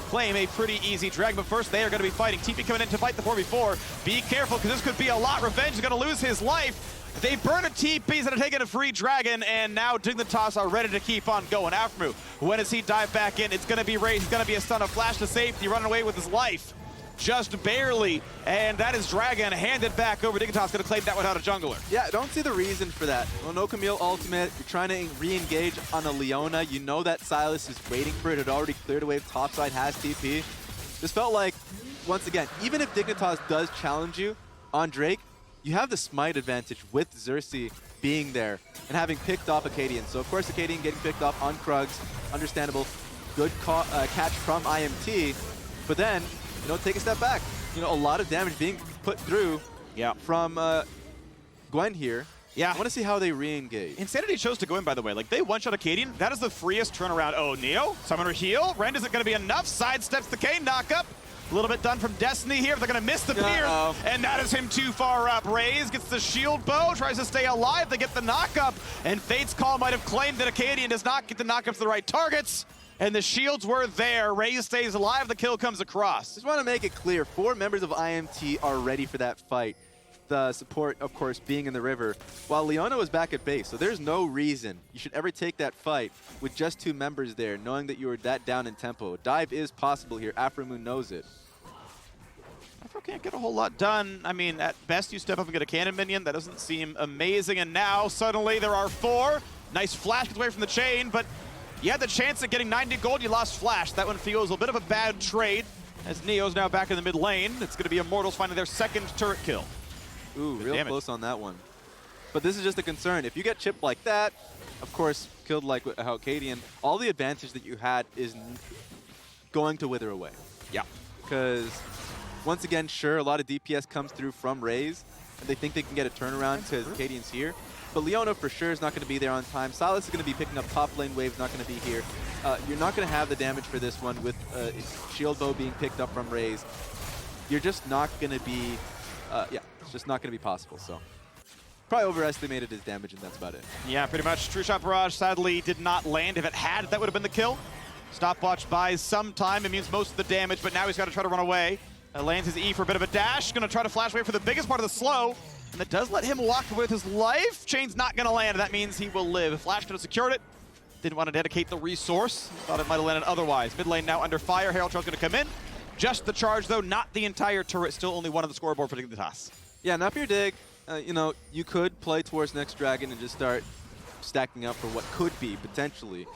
claim a pretty easy drag, but first they are going to be fighting. TP coming in to fight the 4v4. Be careful, because this could be a lot. Revenge is going to lose his life. They burn a TP, he's going to take in a free dragon, and now Dignitas are ready to keep on going. Afmu, when does he dive back in? It's going to be Ray. He's going to be a stun, a flash to safety, running away with his life. Just barely, and that is Dragon handed back over. Dignitas going to claim that without a jungler. Yeah, I don't see the reason for that. Well, no Camille ultimate. You're trying to re-engage on a Leona. You know that Silas is waiting for it. It already cleared away. Topside has TP. This felt like, once again, even if Dignitas does challenge you on Drake, you have the smite advantage with Xerxes being there and having picked off Acadian. So, of course, Acadian getting picked off on Krugs. Understandable. Good catch from IMT. But then, you know, take a step back. You know, a lot of damage being put through from Gwen here. Yeah. I want to see how they re-engage. Insanity chose to go in, by the way. Like, they one-shot Acadian. That is the freest turnaround. Oh, Neo, summoner heal. Rend isn't going to be enough. Sidesteps the K knock-up. A little bit done from Destiny here. They're going to miss the Pierce, and that is him too far up. Raze gets the shield bow, tries to stay alive. They get the knock-up, and Fate's Call might have claimed that Acadian does not get the knock-up to the right targets, and the shields were there. Raze stays alive. The kill comes across. Just want to make it clear, 4 members of IMT are ready for that fight. The support, of course, being in the river, while Leona was back at base. So there's no reason you should ever take that fight with just 2 members there, knowing that you were that down in tempo. Dive is possible here. Afromoon knows it. Afro can't get a whole lot done. I mean, at best, you step up and get a cannon minion. That doesn't seem amazing. And now, suddenly, there are 4. Nice flash gets away from the chain, but you had the chance at getting 90 gold. You lost flash. That one feels a bit of a bad trade, as Neo's now back in the mid lane. It's going to be Immortals finding their second turret kill. Ooh, real close on that one. But this is just a concern. If you get chipped like that, of course, killed like how Acadian, all the advantage that you had is going to wither away. Yeah. Because, once again, sure, a lot of DPS comes through from Raze, and they think they can get a turnaround because Acadian's here. But Leona, for sure, is not going to be there on time. Silas is going to be picking up top lane waves, not going to be here. You're not going to have the damage for this one with shield bow being picked up from Raze. You're just not going to be... it's just not going to be possible, so probably overestimated his damage, and that's about it. Yeah, pretty much. True Shot Barrage sadly did not land. If it had, that would have been the kill. Stopwatch buys some time. It means most of the damage, but now he's got to try to run away. Lands his E for a bit of a dash. Going to try to flash away for the biggest part of the slow, and that does let him walk away with his life. Chain's not going to land, and that means he will live. Flash could have secured it. Didn't want to dedicate the resource. Thought it might have landed otherwise. Mid lane now under fire. Herald Trail's going to come in. Just the charge, though, not the entire turret. Still only one on the scoreboard for Dignitas. Yeah, and up your dig, you know, you could play towards next dragon and just start stacking up for what could be potentially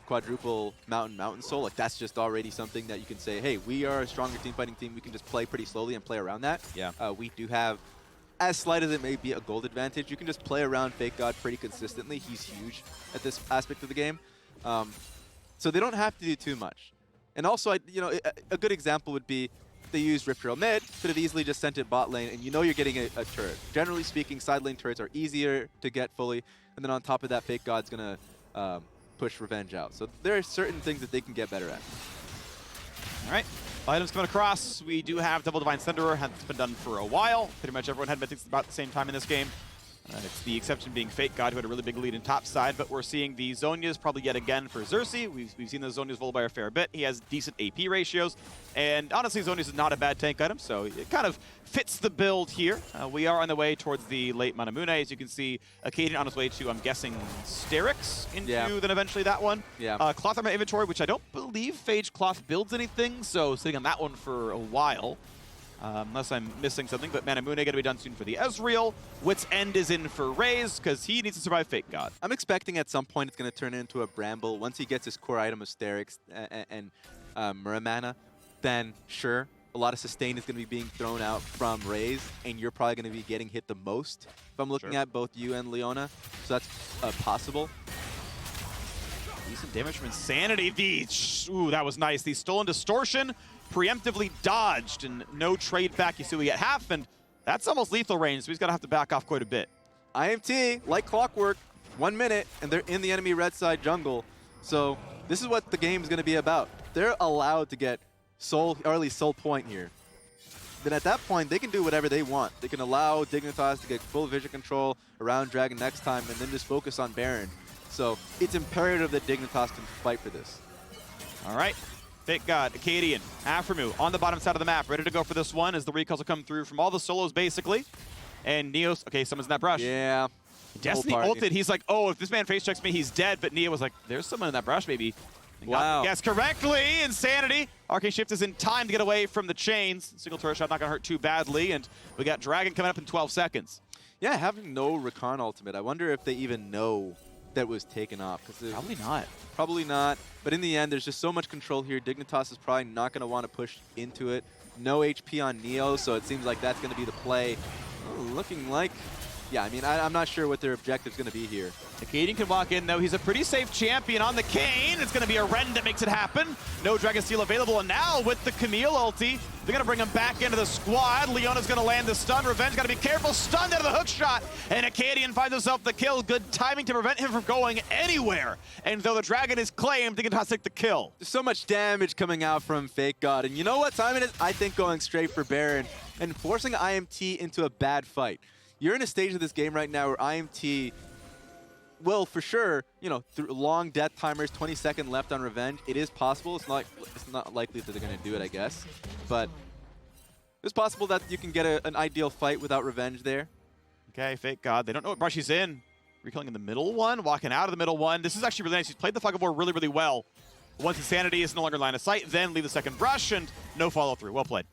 quadruple Mountain Soul. Like, that's just already something that you can say, hey, we are a stronger team fighting team. We can just play pretty slowly and play around that. Yeah. We do have as slight as it may be a gold advantage, you can just play around Fake God pretty consistently. He's huge at this aspect of the game. So they don't have to do too much. And also, you know, a good example would be they used Rip Trail mid, could have easily just sent it bot lane, and you know you're getting a turret. Generally speaking, side lane turrets are easier to get fully, and then on top of that, Fake God's going to push Revenge out. So there are certain things that they can get better at. All right, items coming across. We do have Double Divine Thunderer. Hasn't been done for a while. Pretty much everyone had mythics about the same time in this game. It's the exception being Fake God, who had a really big lead in top side, but we're seeing the Zhonya's probably yet again for Xerxes. We've seen the Zhonya's roll by a fair bit. He has decent AP ratios, and honestly, Zhonya's is not a bad tank item, so it kind of fits the build here. We are on the way towards the late Manamune. As you can see, Acadian on his way to, I'm guessing, Sterix into then eventually that one. Yeah. Cloth on my inventory, which I don't believe Phage Cloth builds anything, so sitting on that one for a while. Unless I'm missing something, but Manamune going to be done soon for the Ezreal. Wit's End is in for Raze, because he needs to survive Fake God. I'm expecting at some point it's going to turn into a Bramble. Once he gets his core item of Sterix and Muramana, then sure, a lot of sustain is going to be being thrown out from Raze, and you're probably going to be getting hit the most if I'm looking at both you and Leona. So that's possible. Decent damage from Insanity. Ooh, that was nice. The Stolen Distortion preemptively dodged, and no trade back. You see we get half, and that's almost lethal range, so he's going to have to back off quite a bit. IMT, like clockwork, 1 minute, and they're in the enemy red side jungle. So this is what the game is going to be about. They're allowed to get soul, or at least soul point here. Then at that point, they can do whatever they want. They can allow Dignitas to get full vision control around Dragon next time, and then just focus on Baron. So it's imperative that Dignitas can fight for this. All right. Fake God, Acadian, Aframu on the bottom side of the map, ready to go for this one as the recalls will come through from all the solos, basically. And Neos, okay, someone's in that brush. Yeah. Destiny ulted, he's like, oh, if this man face checks me, he's dead. But Neo was like, there's someone in that brush, maybe. Wow. Guess correctly, Insanity. Arcane Shift is in time to get away from the chains. Single turret shot not gonna hurt too badly, and we got Dragon coming up in 12 seconds. Yeah, having no Rakan ultimate, I wonder if they even know that was taken off. Probably not. Probably not. But in the end, there's just so much control here. Dignitas is probably not going to want to push into it. No HP on Neo, so it seems like that's going to be the play. Looking like... Yeah, I mean, I'm not sure what their objective's going to be here. Acadian can walk in, though. He's a pretty safe champion on the Kayn. It's going to be a Ren that makes it happen. No Dragon Steel available, and now with the Camille ulti, they're going to bring him back into the squad. Leona's going to land the stun. Revenge got to be careful. Stunned out of the hook shot, and Acadian finds himself the kill. Good timing to prevent him from going anywhere. And though the Dragon is claimed, Dignitas take the kill. There's so much damage coming out from Fake God, and you know what time it is? I think going straight for Baron and forcing IMT into a bad fight. You're in a stage of this game right now where IMT will, for sure, you know, through long death timers, 20-second left on Revenge. It is possible. It's not likely that they're going to do it, I guess. But it's possible that you can get an ideal fight without Revenge there. Okay, Fake God. They don't know what brush he's in. Recalling in the middle one, walking out of the middle one. This is actually really nice. He's played the Fog of War really, really well. Once Insanity is no longer in line of sight, then leave the second brush, and no follow-through. Well played.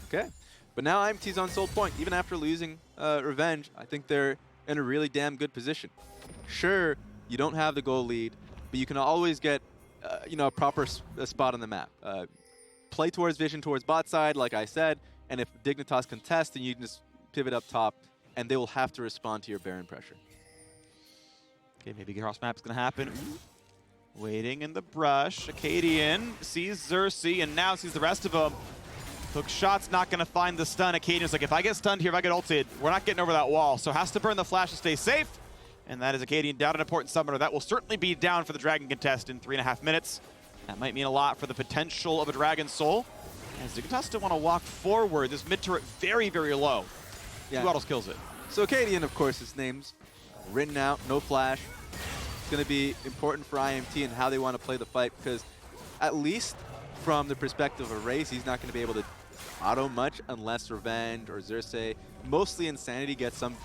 Okay. But now IMT's on soul point. Even after losing Revenge, I think they're in a really damn good position. Sure, you don't have the goal lead, but you can always get you know, a proper spot on the map. Play towards vision towards bot side, like I said, and if Dignitas contest, then you can just pivot up top, and they will have to respond to your Baron pressure. Okay, maybe cross map's going to happen. Waiting in the brush. Acadian sees Xerxes, and now sees the rest of them. Hook shot's not going to find the stun. Acadian's like, if I get stunned here, if I get ulted, we're not getting over that wall. So has to burn the flash to stay safe. And that is Acadian down an important summoner. That will certainly be down for the Dragon contest in 3.5 minutes. That might mean a lot for the potential of a Dragon Soul. As Dignitas still want to walk forward. This mid turret very, very low. Yeah. 2 autos kills it. So Acadian, of course, his name's written out, no flash. It's going to be important for IMT and how they want to play the fight, because at least from the perspective of Raze, he's not going to be able to auto much unless Revenge or Xerxes, mostly Insanity, gets some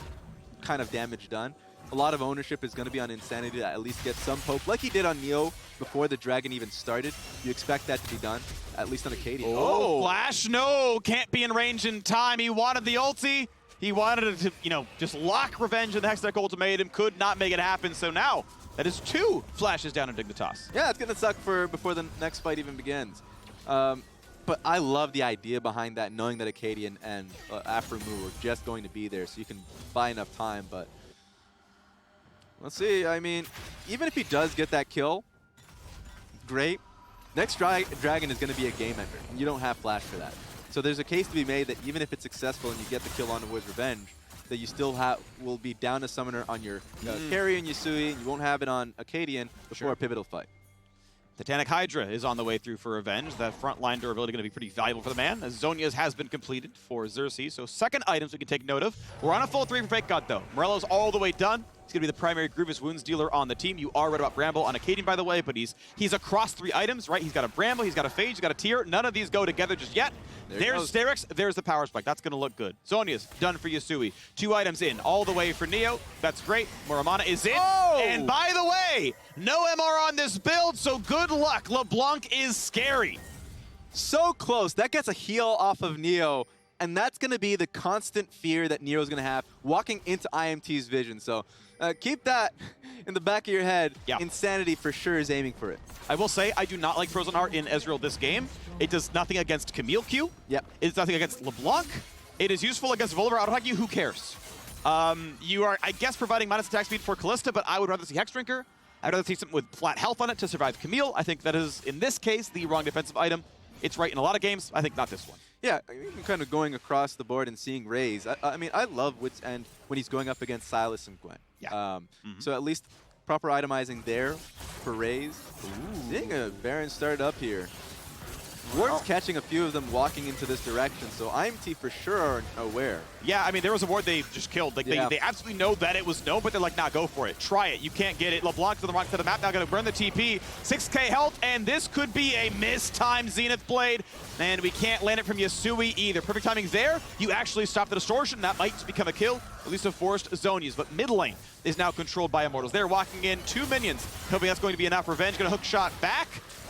kind of damage done. A lot of ownership is going to be on Insanity to at least get some poke, like he did on Neo before the Dragon even started. You expect that to be done, at least on Acadian. Oh, flash, no, can't be in range in time. He wanted the ulti. He wanted it to, you know, just lock Revenge in the Hextech ultimatum. Could not make it happen. So now that is 2 flashes down on Dignitas. Yeah, it's going to suck for before the next fight even begins. but I love the idea behind that, knowing that Acadian and Aframu were just going to be there, so you can buy enough time. But let's see. I mean, even if he does get that kill, great. Next dragon is going to be a game ender, and you don't have flash for that. So there's a case to be made that even if it's successful and you get the kill on the Wizard's Revenge, that you still will be down a summoner on your carry and Yusui, and you won't have it on Acadian before a pivotal fight. Titanic Hydra is on the way through for Revenge. That frontline durability going to be pretty valuable for the man, as Zhonya's has been completed for Xerxes. So second items we can take note of. We're on a full 3 for Fake God, though. Morello's all the way done. He's going to be the primary grievous wounds dealer on the team. You are right about Bramble on Acadian, by the way, but he's across 3 items, right? He's got a Bramble, he's got a Phage, he's got a Tear. None of these go together just yet. There's Sterix, there's the Power Spike. That's going to look good. Zhonya's done for Yusui. 2 items in, all the way for Neo. That's great. Muramana is in. Oh! And by the way, no MR on this build, so good luck. LeBlanc is scary. So close. That gets a heal off of Neo, and that's going to be the constant fear that Neo's going to have walking into IMT's vision. So keep that in the back of your head. Yeah. Insanity for sure is aiming for it. I will say, I do not like Frozen Heart in Ezreal this game. It does nothing against Camille Q. Yep. It does nothing against LeBlanc. It is useful against Volibear auto you. Who cares? You are, I guess, providing minus attack speed for Kalista, but I would rather see Hex Drinker. I'd rather see something with flat health on it to survive Camille. I think that is, in this case, the wrong defensive item. It's right in a lot of games. I think not this one. Yeah, even kind of going across the board and seeing Raze. I mean, I love Wit's End when he's going up against Sylas and Gwen. Yeah. So at least proper itemizing there for Raze. Seeing a Baron start up here. Ward's catching a few of them walking into this direction, so IMT for sure are aware. Yeah, I mean, there was a ward they just killed. Like, they absolutely know that it was no, but they're like, nah, go for it. Try it. You can't get it. LeBlanc's on the wrong side of the map now, going to burn the TP. 6k health, and this could be a mistimed Zenith Blade, and we can't land it from Yasui either. Perfect timing there. You actually stop the distortion. That might become a kill, at least a forced Zhonya's, but mid lane is now controlled by Immortals. They're walking in 2 minions, hoping that's going to be enough. Revenge going to hook shot back.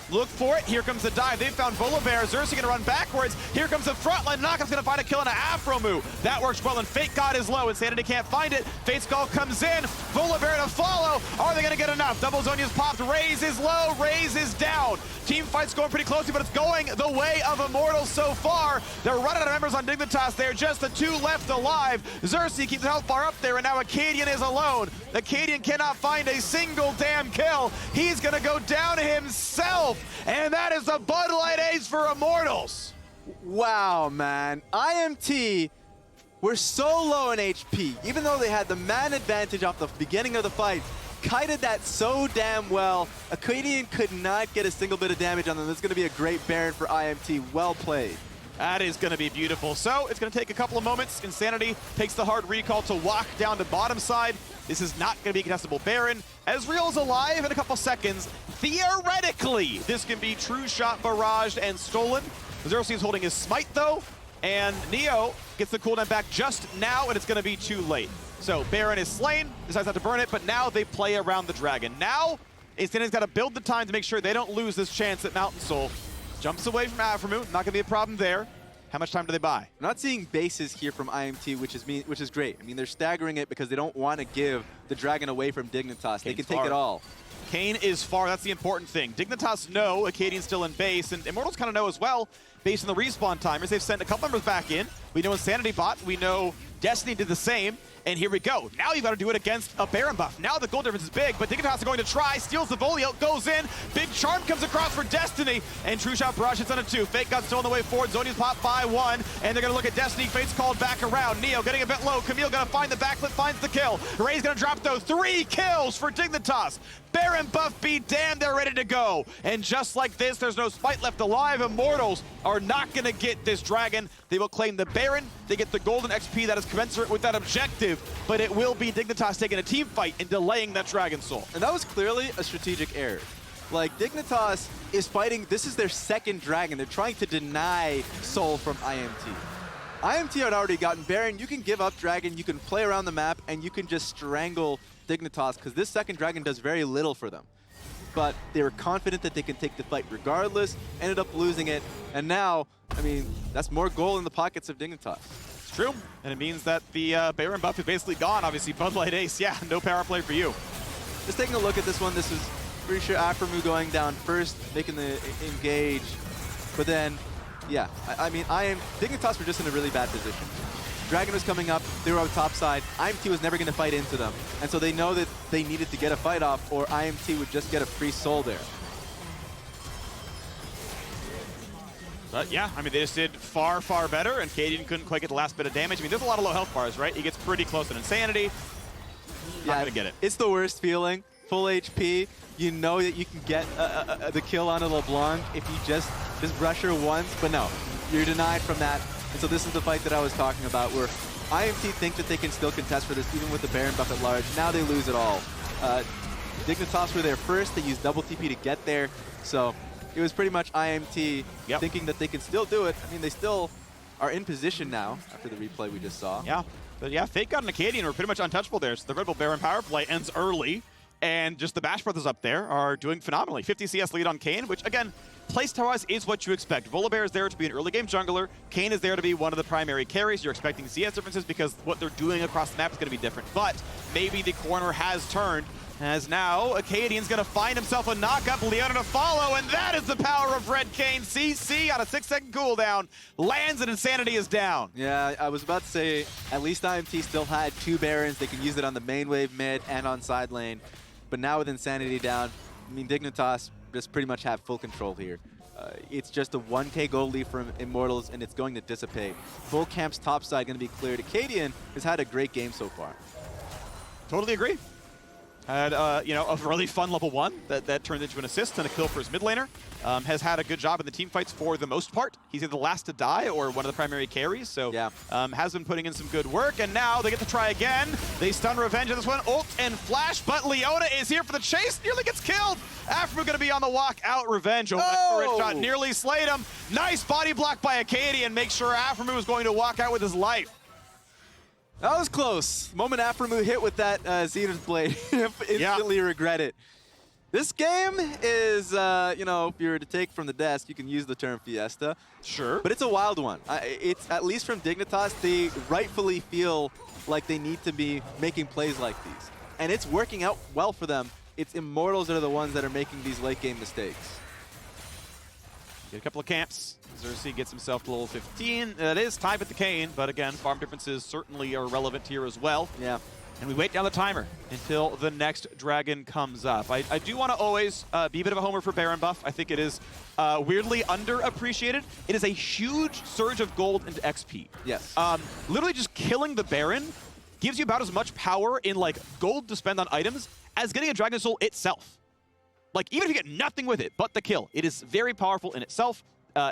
Look for it. Here comes the dive. They've found Volibear. Xerxes going to run backwards. Here comes the front line. Knockup's going to find a kill on an Afromu. That works well, and Fake God is low. Insanity can't find it. Fate Skull comes in. Volibear to follow. Are they going to get enough? Double Zhonya's popped. Raze is low. Raze is down. Team fight's going pretty closely, but it's going the way of Immortals so far. They're running out of members on Dignitas there. Just the 2 left alive. Xerxes keeps the health bar up there, and now Acadian is alone. Acadian cannot find a single damn kill. He's going to go down himself. And that is a Bud Light Ace for Immortals. Wow, man. IMT were so low in HP, even though they had the man advantage off the beginning of the fight. Kited that so damn well. Acadian could not get a single bit of damage on them. This is going to be a great Baron for IMT. Well played. That is going to be beautiful. So it's going to take a couple of moments. Insanity takes the hard recall to walk down to bottom side. This is not going to be a contestable Baron. Ezreal's alive in a couple seconds. Theoretically, this can be True Shot barraged and stolen. Xerxes is holding his smite, though, and Neo gets the cooldown back just now, and it's going to be too late. So Baron is slain, decides not to burn it, but now they play around the dragon. Now, Insanity's got to build the time to make sure they don't lose this chance at Mountain Soul. Jumps away from Aframu, not going to be a problem there. How much time do they buy? I'm not seeing bases here from IMT, which is great. I mean, they're staggering it because they don't want to give the dragon away from Dignitas. They can take it all. Kane is far. That's the important thing. Dignitas know Acadian's still in base, and Immortals kind of know as well, based on the respawn timers. They've sent a couple members back in. We know Insanity bot. We know Destiny did the same. And here we go. Now you've got to do it against a Baron buff. Now the goal difference is big, but Dignitas are going to try. Steals the volley out, goes in. Big charm comes across for Destiny, and True Shot barrage hits on a 2. Fake God's still on the way forward. Zhonya's popped by 1, and they're going to look at Destiny. Fate's called back around. Neo getting a bit low. Camille going to find the backflip, finds the kill. Ray's going to drop, though. 3 kills for Dignitas. Baron buff be damned, they're ready to go. And just like this, there's no spite left alive. Immortals are not going to get this dragon. They will claim the Baron. They get the golden XP that is commensurate with that objective, but it will be Dignitas taking a team fight and delaying that Dragon Soul. And that was clearly a strategic error. Like, Dignitas is fighting, this is their second dragon. They're trying to deny Soul from IMT. IMT had already gotten Baron. You can give up Dragon, you can play around the map, and you can just strangle Dignitas, because this second dragon does very little for them. But they were confident that they can take the fight regardless, ended up losing it, and now, I mean, that's more gold in the pockets of Dignitas. It's true, and it means that the Baron buff is basically gone. Obviously, Bud Light Ace, yeah, no power play for you. Just taking a look at this one, this is pretty sure Aframu going down first, making the engage, but then Yeah, I mean, Dignitas were just in a really bad position. Dragon was coming up, they were on top side, IMT was never going to fight into them, and so they know that they needed to get a fight off or IMT would just get a free soul there. But yeah, I mean, they just did far, far better, and Cadian couldn't quite get the last bit of damage. I mean, there's a lot of low health bars, right? He gets pretty close to Insanity. Not gonna get it. It's the worst feeling. Full HP, you know that you can get the kill on a LeBlanc if you just rush her once, but no, you're denied from that. And so this is the fight that I was talking about, where IMT think that they can still contest for this, even with the Baron buff at large. Now they lose it all. Dignitas were there first. They used double TP to get there, so it was pretty much IMT thinking that they can still do it. I mean, they still are in position now after the replay we just saw. Yeah, but yeah, Fate God and Acadian were pretty much untouchable there. So the Red Bull Baron power play ends early, and just the Bash Brothers up there are doing phenomenally. 50 CS lead on Kayn, which again, playstyle-wise is what you expect. Volibear is there to be an early game jungler. Kayn is there to be one of the primary carries. You're expecting CS differences because what they're doing across the map is going to be different. But maybe the corner has turned, as now Acadian's going to find himself a knock-up, Leona to follow, and that is the power of Red Kayn. CC on a 6-second cooldown, lands and Insanity is down. Yeah, I was about to say, at least IMT still had 2 Barons. They can use it on the main wave mid and on side lane. But now with Insanity down, I mean, Dignitas just pretty much have full control here. It's just a 1k gold lead from Immortals, and it's going to dissipate. Full camp's top side going to be cleared. Acadian has had a great game so far. Totally agree. Had you know, a really fun level 1 that turned into an assist and a kill for his mid laner. Has had a good job in the team fights for the most part. He's either the last to die or one of the primary carries, so yeah. Has been putting in some good work, and now they get to try again. They stun Revenge on this one, ult and flash, but Leona is here for the chase, nearly gets killed. Afro gonna be on the walk out, Revenge, oh, shot, nearly slayed him. Nice body block by Acadian, make sure Afro was going to walk out with his life. That was close. The moment Aframu hit with that Zenith Blade, instantly regret it. This game is, you know, if you were to take from the desk, you can use the term Fiesta. Sure. But it's a wild one. It's, at least from Dignitas, they rightfully feel like they need to be making plays like these. And it's working out well for them. It's Immortals that are the ones that are making these late game mistakes. Get a couple of camps. Xerxes gets himself to level 15. That is tied with the Kayn, but again, farm differences certainly are relevant here as well. Yeah. And we wait down the timer until the next dragon comes up. I do want to always be a bit of a homer for Baron buff. I think it is weirdly underappreciated. It is a huge surge of gold into XP. Yes. Literally just killing the Baron gives you about as much power in like gold to spend on items as getting a Dragon Soul itself. Like, even if you get nothing with it but the kill, it is very powerful in itself.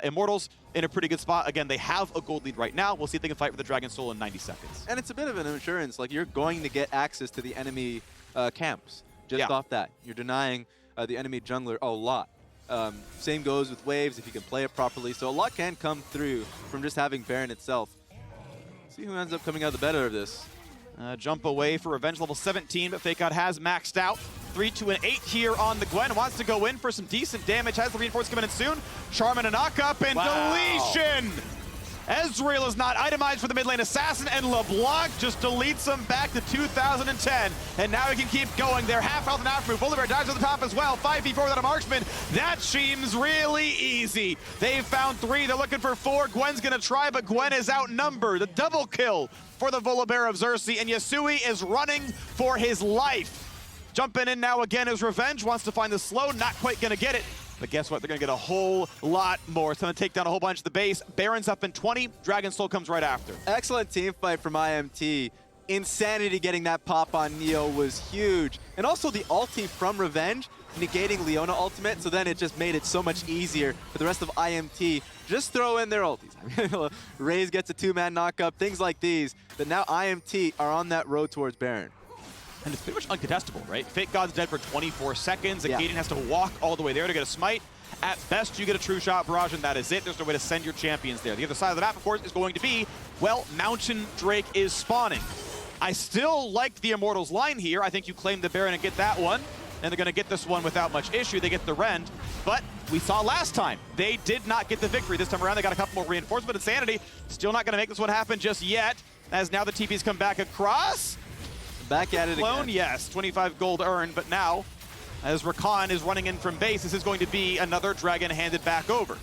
Immortals in a pretty good spot. Again, they have a gold lead right now. We'll see if they can fight for the Dragon Soul in 90 seconds. And it's a bit of an insurance. Like, you're going to get access to the enemy camps just off that. You're denying the enemy jungler a lot. Same goes with waves if you can play it properly. So a lot can come through from just having Baron itself. See who ends up coming out the better of this. Jump away for Revenge level 17, but Fake God has maxed out. 3, 2, and 8 here on the Gwen. Wants to go in for some decent damage. Has the reinforce coming in soon. Charm and a knock-up and deletion! Ezreal is not itemized for the mid lane assassin, and LeBlanc just deletes him back to 2010. And now he can keep going. They're half health and after move. Volibear dives on the top as well. 5v4 without a marksman. That seems really easy. They've found 3. They're looking for 4. Gwen's gonna try, but Gwen is outnumbered. The double kill for the Volibear of Xerxes, and Yasui is running for his life. Jumping in now again is Revenge. Wants to find the slow. Not quite gonna get it. But guess what? They're going to get a whole lot more. It's going to take down a whole bunch of the base. Baron's up in 20. Dragon Soul comes right after. Excellent team fight from IMT. Insanity getting that pop on Neo was huge. And also the ulti from Revenge, negating Leona ultimate, so then it just made it so much easier for the rest of IMT. Just throw in their ultis. Raze gets a 2-man knockup, things like these. But now IMT are on that road towards Baron. And it's pretty much uncontestable, right? Fake God's dead for 24 seconds. Acadian has to walk all the way there to get a smite. At best, you get a true shot barrage, and that is it. There's no way to send your champions there. The other side of the map, of course, is going to be, well, Mountain Drake is spawning. I still like the Immortals line here. I think you claim the Baron and get that one, and they're going to get this one without much issue. They get the Rend, but we saw last time, they did not get the victory. This time around, they got a couple more reinforcements. Insanity still not going to make this one happen just yet, as now the TP's come back across. Back at it Clone, again. yes, 25 gold earned, but now, as Rakan is running in from base, this is going to be another dragon handed back over.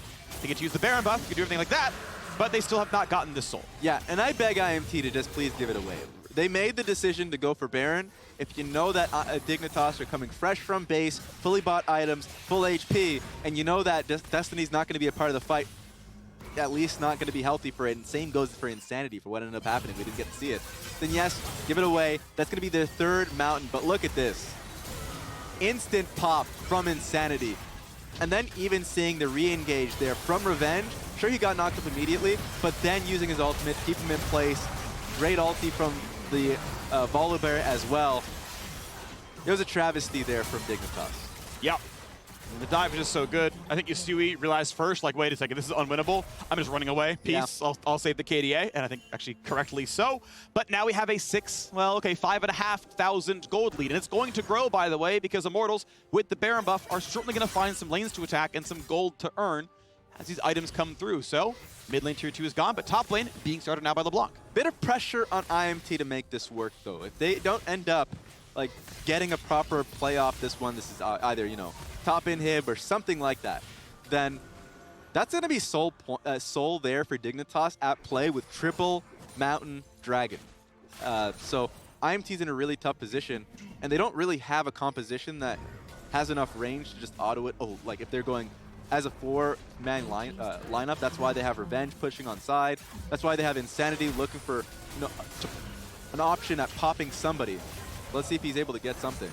They get to use the Baron buff, you can do everything like that, but they still have not gotten this soul. Yeah, and I beg IMT to just please give it away. They made the decision to go for Baron. If you know that Dignitas are coming fresh from base, fully bought items, full HP, and you know that Destiny's not going to be a part of the fight, at least not going to be healthy for it, and same goes for Insanity for what ended up happening. We didn't get to see it. Then yes, give it away. That's going to be their third mountain, but look at this. Instant pop from Insanity. And then even seeing the re-engage there from Revenge. Sure, he got knocked up immediately, but then using his ultimate, keep him in place. Great ulti from the Volibear as well. It was a travesty there from Dignitas. Yep. And the dive is just so good. I think Yusui realized first, like, wait a second, this is unwinnable. I'm just running away. Peace. Yeah. I'll save the KDA, and I think actually correctly so. But now we have a 5,500 gold lead, and it's going to grow, by the way, because Immortals with the Baron buff are certainly going to find some lanes to attack and some gold to earn as these items come through. So mid lane tier 2 is gone, but top lane being started now by LeBlanc. Bit of pressure on IMT to make this work, though. If they don't end up like getting a proper play off this one, this is either, you know, top inhib or something like that, then that's going to be soul there for Dignitas at play with triple Mountain Dragon. So IMT's in a really tough position, and they don't really have a composition that has enough range to just auto it. Oh, like if they're going as a 4-man lineup, that's why they have Revenge pushing on side. That's why they have Insanity looking for, you know, an option at popping somebody. Let's see if he's able to get something.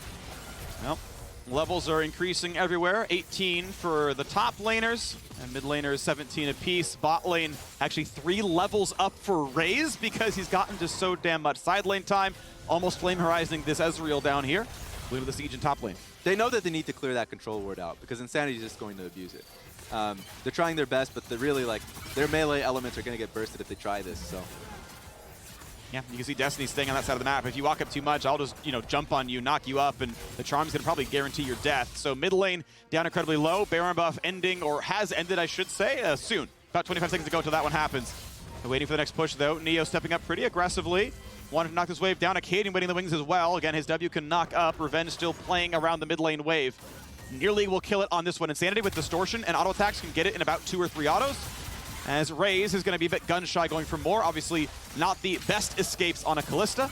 Well, levels are increasing everywhere. 18 for the top laners, and mid laners 17 apiece. Bot lane actually 3 levels up for Raze because he's gotten just so damn much side lane time. Almost flame horizoning this Ezreal down here. Leaving the siege in top lane. They know that they need to clear that control ward out because Insanity is just going to abuse it. They're trying their best, but they're really like, their melee elements are going to get bursted if they try this, so. Yeah, you can see Destiny staying on that side of the map. If you walk up too much, I'll just, you know, jump on you, knock you up, and the Charm's gonna probably guarantee your death. So mid lane down incredibly low. Baron buff ending, or has ended, I should say, soon. About 25 seconds to go until that one happens. They're waiting for the next push, though. Neo stepping up pretty aggressively. Wanted to knock this wave down. Akaadian waiting the wings as well. Again, his W can knock up. Revenge still playing around the mid lane wave. Nearly will kill it on this one. Insanity with Distortion and auto attacks can get it in about 2 or 3 autos. As Raze is going to be a bit gun-shy going for more. Obviously, not the best escapes on a Callista.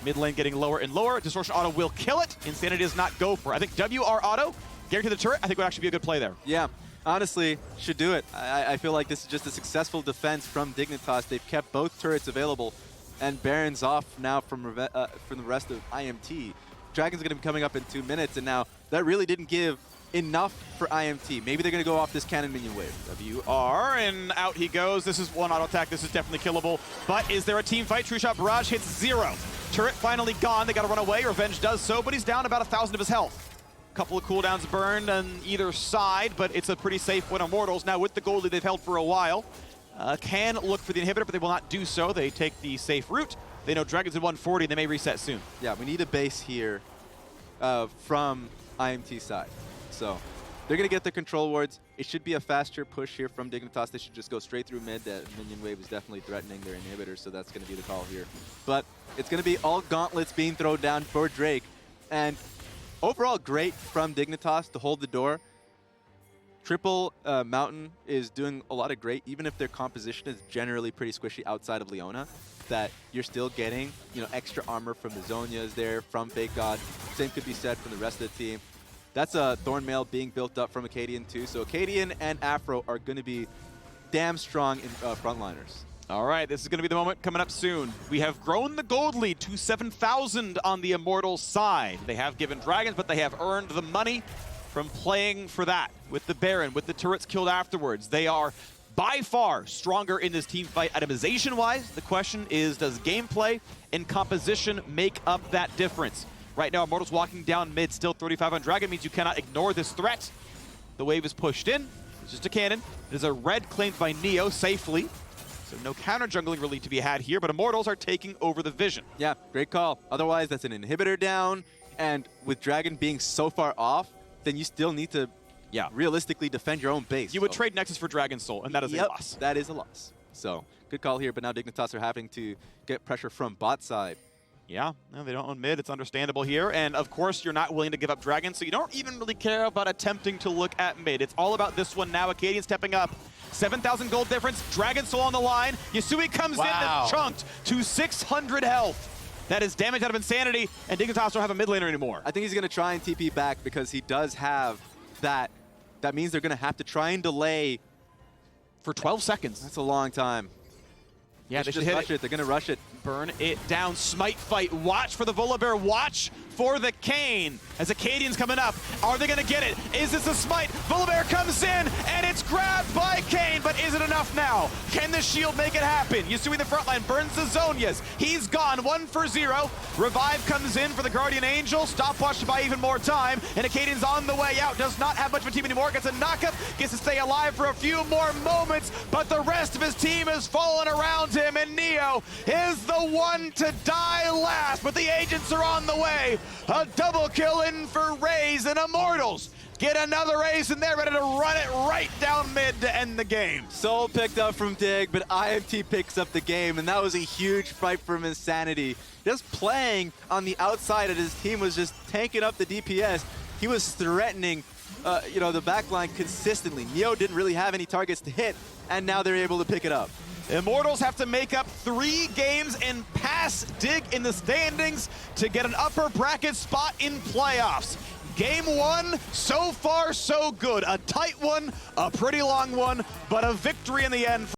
Mid lane getting lower and lower. Distortion auto will kill it. Insanity does not go for it. I think WR auto, guarantee the turret, I think would actually be a good play there. Yeah, honestly, should do it. I feel like this is just a successful defense from Dignitas. They've kept both turrets available, and Baron's off now from the rest of IMT. Dragon's going to be coming up in 2 minutes, and now that really didn't give enough for IMT. Maybe they're going to go off this cannon minion wave. WR, and out he goes. This is one auto attack. This is definitely killable. But is there a team fight? True Shot Barrage hits 0. Turret finally gone. They got to run away. Revenge does so, but he's down about 1,000 of his health. Couple of cooldowns burned on either side, but it's a pretty safe win. Immortals, now with the gold lead they've held for a while, can look for the inhibitor, but they will not do so. They take the safe route. They know Dragon's at 140. They may reset soon. Yeah, we need a base here from IMT side. So they're going to get the control wards. It should be a faster push here from Dignitas. They should just go straight through mid. That minion wave is definitely threatening their inhibitor, so that's going to be the call here. But it's going to be all gauntlets being thrown down for Drake. And overall, great from Dignitas to hold the door. Triple Mountain is doing a lot of great, even if their composition is generally pretty squishy outside of Leona, that you're still getting, you know, extra armor from the Zonias there, from Fake God. Same could be said from the rest of the team. That's a Thornmail being built up from Akaadian too. So Akaadian and Afro are going to be damn strong in frontliners. All right, this is going to be the moment coming up soon. We have grown the gold lead to 7,000 on the Immortals side. They have given Dragons, but they have earned the money from playing for that. With the Baron, with the turrets killed afterwards. They are by far stronger in this team fight itemization-wise. The question is, does gameplay and composition make up that difference? Right now, Immortals walking down mid, still 35 on Dragon, means you cannot ignore this threat. The wave is pushed in. It's just a cannon. There's a red claimed by Neo safely. So no counter jungling really to be had here, but Immortals are taking over the vision. Yeah, great call. Otherwise, that's an inhibitor down. And with Dragon being so far off, then you still need to realistically defend your own base. You would trade Nexus for Dragon Soul, and that is a loss. That is a loss. So good call here, but now Dignitas are having to get pressure from bot side. Yeah, no, they don't own mid. It's understandable here. And of course, you're not willing to give up Dragon, so you don't even really care about attempting to look at mid. It's all about this one now. Akaadian stepping up. 7,000 gold difference, Dragon Soul on the line. Yasui comes in and chunked to 600 health. That is damage out of Insanity, and Dignitas don't have a mid laner anymore. I think he's going to try and TP back because he does have that. That means they're going to have to try and delay. For 12 seconds. That's a long time. Yeah, they should just hit rush it. They're going to rush it. Burn it down. Smite fight. Watch for the Volibear. Watch for the Kayn. As Acadian's coming up. Are they going to get it? Is this a smite? Volibear comes in, and it's grabbed by Kayn, but is it enough now? Can the shield make it happen? Yasui in the front line burns the Zonias. He's gone. 1 for 0. Revive comes in for the Guardian Angel. Stopwatch to buy even more time, and Acadian's on the way out. Does not have much of a team anymore. Gets a knockup. Gets to stay alive for a few more moments, but the rest of his team is falling around him, and Neo is the one to die last, but the agents are on the way. A double kill in for Raze, and Immortals get another ace, and they're ready to run it right down mid to end the game. Soul picked up from Dig, but IMT picks up the game, and that was a huge fight from Insanity. Just playing on the outside, and his team was just tanking up the DPS. He was threatening the backline consistently. Neo didn't really have any targets to hit, and now they're able to pick it up. Immortals have to make up 3 games and pass Dig in the standings to get an upper bracket spot in playoffs. Game 1, so far so good. A tight one, a pretty long one, but a victory in the end.